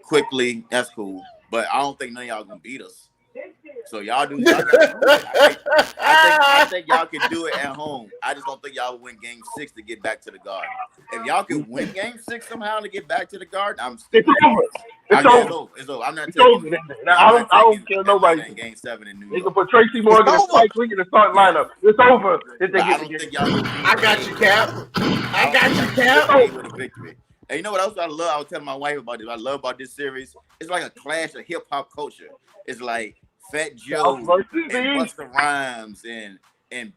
Quickly, that's cool. But I don't think none of y'all gonna beat us. So y'all do. I think y'all can do it at home. I just don't think y'all will win Game 6 to get back to the Garden. If y'all can win Game 6 somehow to get back to the Garden, I'm still. It's over. It's over. I'm not taking. I don't care nobody. In Game 7 in New York. They can put Tracy Morgan and Spike Lee in the starting lineup. It's over. If they I don't think y'all. I got you, Cap. I got you, Cap. With a victory. And you know what else I love? I was telling my wife about this. I love about this series. It's like a clash of hip hop culture. It's like Fat Joe and Busta Rhymes and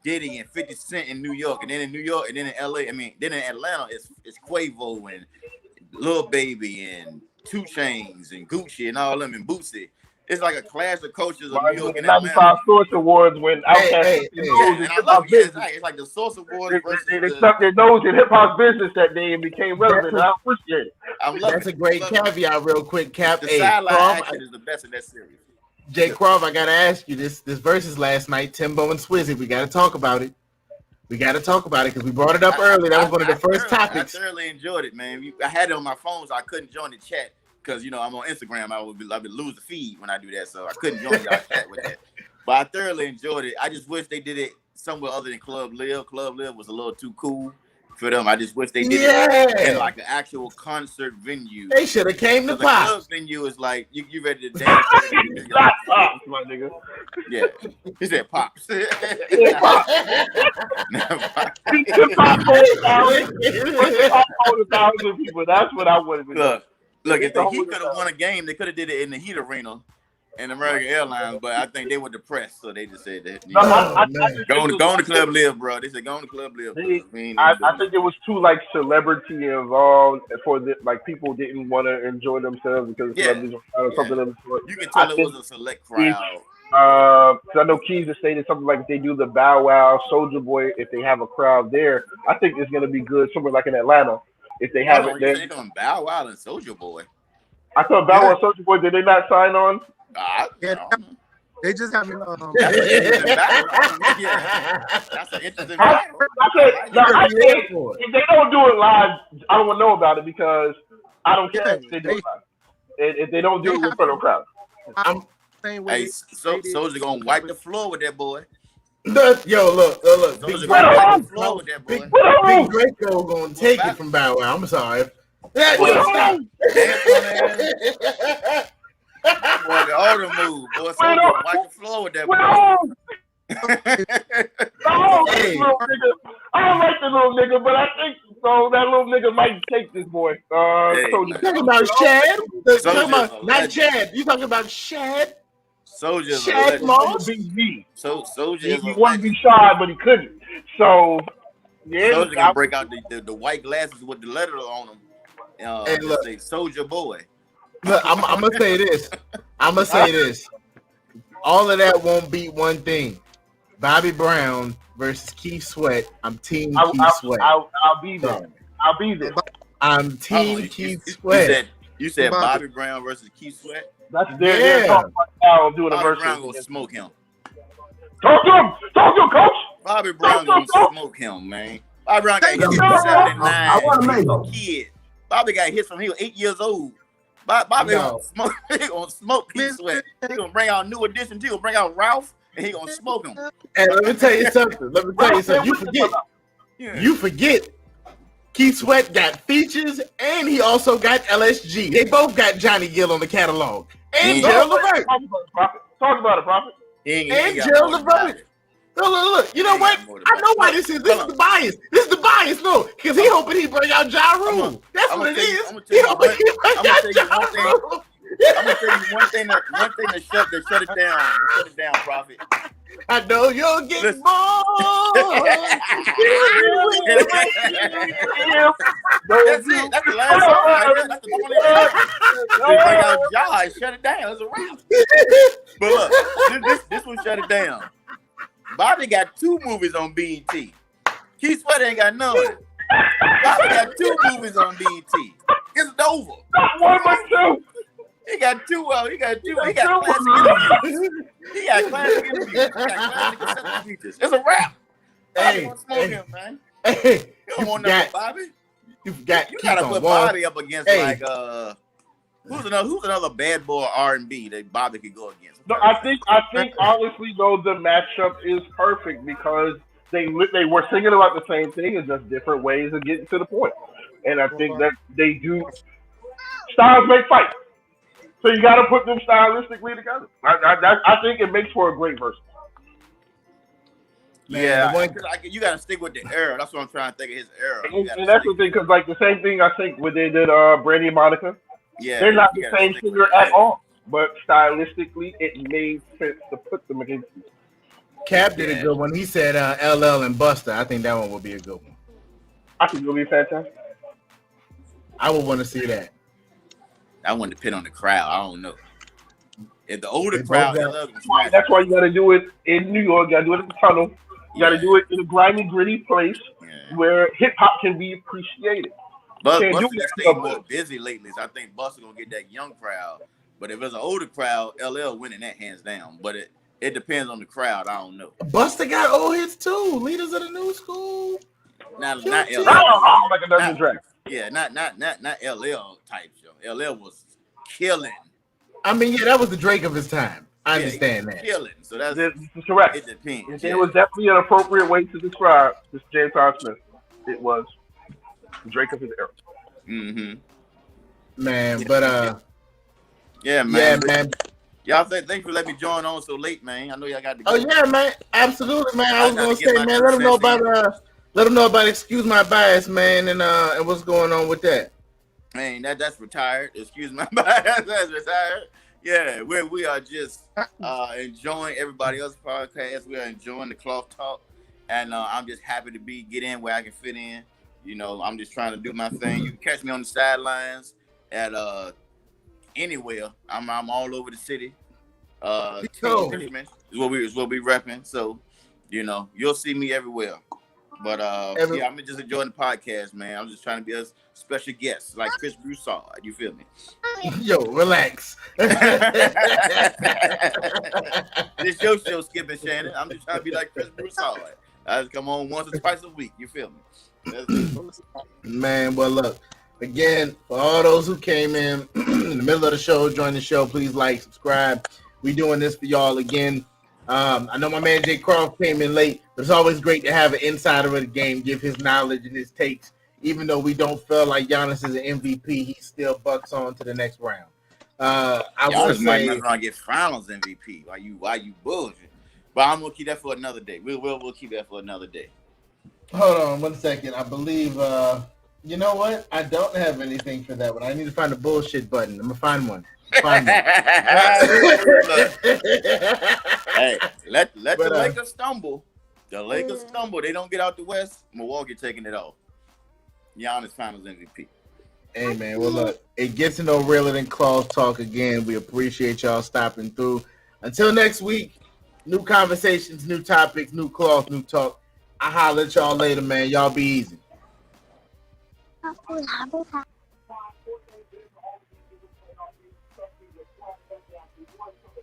Diddy and 50 Cent in New York, and then in New York, and then in LA. I mean, then in Atlanta, it's Quavo and Lil Baby and 2 Chainz and Gucci and all them and Boosie. It's like a clash of cultures of New York and Atlanta. 95 Source Awards when Outkast. And I love it. It's like the Source Awards versus they stuck their nose in hip hop business that day and became relevant. And I appreciate it. That's a great caveat, real quick, Cap. The sideline action is the best in that series. Jay Croft, I gotta ask you this versus last night, Timbo and Swizzy. We gotta talk about it. Because we brought it up early. That was one of the first topics. I thoroughly enjoyed it, man. I had it on my phone, so I couldn't join the chat because I'm on Instagram. I would lose the feed when I do that, so I couldn't join y'all chat with that. But I thoroughly enjoyed it. I just wish they did it somewhere other than Club Live. Club Live was a little too cool for them. I just wish they did it in like an actual concert venue. They should have came to Pop. The club venue is like you ready to dance. Pops, my nigga. Yeah, he said Pops. People. That's what I wanted to do. Look, if he could have won a game, they could have did it in the Heat Arena in American Airlines, but I think they were depressed, so they just said that. Go on to Club Live, bro. They said go on to Club Live. I think there was too celebrity involved for people didn't want to enjoy themselves because celebrities were something of the sort. You can tell it was a select crowd. I know Keys has stated something like if they do the Bow Wow, Soulja Boy, if they have a crowd there, I think it's going to be good somewhere like in Atlanta. If they have it there. They're doing Bow Wow and Soulja Boy. I thought Bow Wow and Soulja Boy, did they not sign on? They just have that's an interesting battle. If they don't do it live, I don't want to know about it because I don't care if they do it live. If they don't do it in front of a crowd. Hey, Soulja gonna wipe the floor with that boy. Yo, look. Big Draco gonna take it from Bow Wow. I'm sorry. Boy, the older move. Boy, Soulja wipe the floor with that boy. Hey. I don't like the little nigga, but I think so. That little nigga might take this boy. Hey, So man. Talking about Shad? Talking about Soldier's a not legend. Chad. You talking about Shad? Soldier's a Shad legend. Moss? BG. Soldier He is a wanted to be legend. shy, but he couldn't. So yeah, Soldier can break out the white glasses with the letter on them. Hey, Just look. say Soldier Boy. Look, I'm gonna say this. I'm gonna say this. All of that won't beat one thing. Bobby Brown versus Keith Sweat. I'm team Keith Sweat. I'll be there. I'll be there. I'm team Hold on, Keith Sweat. You said Bobby Brown versus Keith Sweat? That's they're talking about now doing a Bobby versus. Brown gonna smoke him. Talk to him, coach. Bobby Brown gonna smoke him, man. Bobby Brown got hit from I want a 79. mango. Kid. Bobby got hit from he was 8 years old. Bobby No. gonna smoke Keith Sweat. He gonna bring out New Edition. He gonna bring out Ralph, and he gonna smoke him. And let me tell you something. You forget. Yeah. You forget. Keith Sweat got features, and he also got LSG. They both got Johnny Gill on the catalog, and Gerald Levert. Talk about it, Prophet. And Gerald Levert. Look. You know what? I know why this is. This is the bias. This is the bias. No, because he hoping he bring out Ja Rule. That's what it is. He hoping he bring out Ja Rule. I'm gonna tell you one thing to shut it down. Shut it down, Prophet. I know you'll get Listen. bored. That's it. That's the last song right there. That's the 20th. They bring out Ja and shut it down. It's a wrap. But look, this one shut it down. Bobby got 2 movies on BET. Keith Sweat ain't got none. Bobby got 2 movies on BET. It's over. Not one, but 2. He got 2. He got classic interviews. He got classic interviews. He got classic acceptance speeches. It's a wrap. Bobby gonna smoke him, man. Hey, You don't want nothing but Bobby. you got You gotta put Bobby up against like who's another bad boy R&B that Bobby could go against. No, I think honestly though the matchup is perfect because they were singing about the same thing in just different ways of getting to the point, and I think that they do styles make fight, so you got to put them stylistically together. I think it makes for a great verse. Yeah, you gotta stick with the era. That's what I'm trying to think of his era. And that's the thing, because like the same thing I think when they did Brandy and Monica. Yeah, they're not the same singer at all, but stylistically it made sense to put them against each other. Cap did a good one. He said LL and Buster. I think that one would be a good one. I think it'll be fantastic. I would want to see that. I want to depend on the crowd. I don't know. If the older crowd, that's why you got to do it in New York. You got to do it in the tunnel. You got to do it in a grimy, gritty place where hip hop can be appreciated. But Buster's stayed more busy lately, so I think Buster gonna get that young crowd. But if it's an older crowd, LL winning that hands down. But it depends on the crowd. I don't know. Buster got old hits too. Leaders of the New School. Not LL. Like a Dungeon Dragon. Yeah, not LL type show. LL was killing. I mean, yeah, that was the Drake of his time. I understand that. Killing. So that's correct. It depends. It was definitely an appropriate way to describe this James Todd Smith. It was Drake of his era. Mm-hmm. Man, but yeah, man. Yeah, man. Y'all thanks for letting me join on so late, man. I know y'all got to go. Oh yeah, man. Absolutely, man. I was gonna say, man, let them know about Excuse My Bias, man, and what's going on with that. Man, that's retired. Excuse my bias. That's retired. Yeah, we are just enjoying everybody else's podcast. We are enjoying the Cloth Talk, and I'm just happy to get in where I can fit in. You know, I'm just trying to do my thing. You can catch me on the sidelines at anywhere. I'm all over the city. Richmond is what we repping. So, you know, you'll see me everywhere. But yeah, I'm just enjoying the podcast, man. I'm just trying to be a special guest, like Chris Broussard. You feel me? Yo, relax. This your show, Skip and Shannon. I'm just trying to be like Chris Broussard. I just come on once or twice a week. You feel me? Man, well, look, again, for all those who came in the middle of the show, join the show, please like, subscribe. We doing this for y'all again. I know my man Jay Croft came in late, but it's always great to have an insider of the game, give his knowledge and his takes. Even though we don't feel like Giannis is an MVP, he still bucks on to the next round. I want to say, might get Finals MVP. Why you bullshit? But I'm gonna keep that for another day. We'll keep that for another day. Hold on 1 second. I believe. You know what? I don't have anything for that one. I need to find a bullshit button. I'm gonna find one. Find one. Hey, let But, the Lakers stumble. The Lakers stumble. They don't get out the West. Milwaukee taking it off. Giannis Finals MVP. Hey man, well look, it gets to no realer than Claws Talk again. We appreciate y'all stopping through. Until next week, new conversations, new topics, new Claws, new talk. I holler at y'all later, man. Y'all be easy.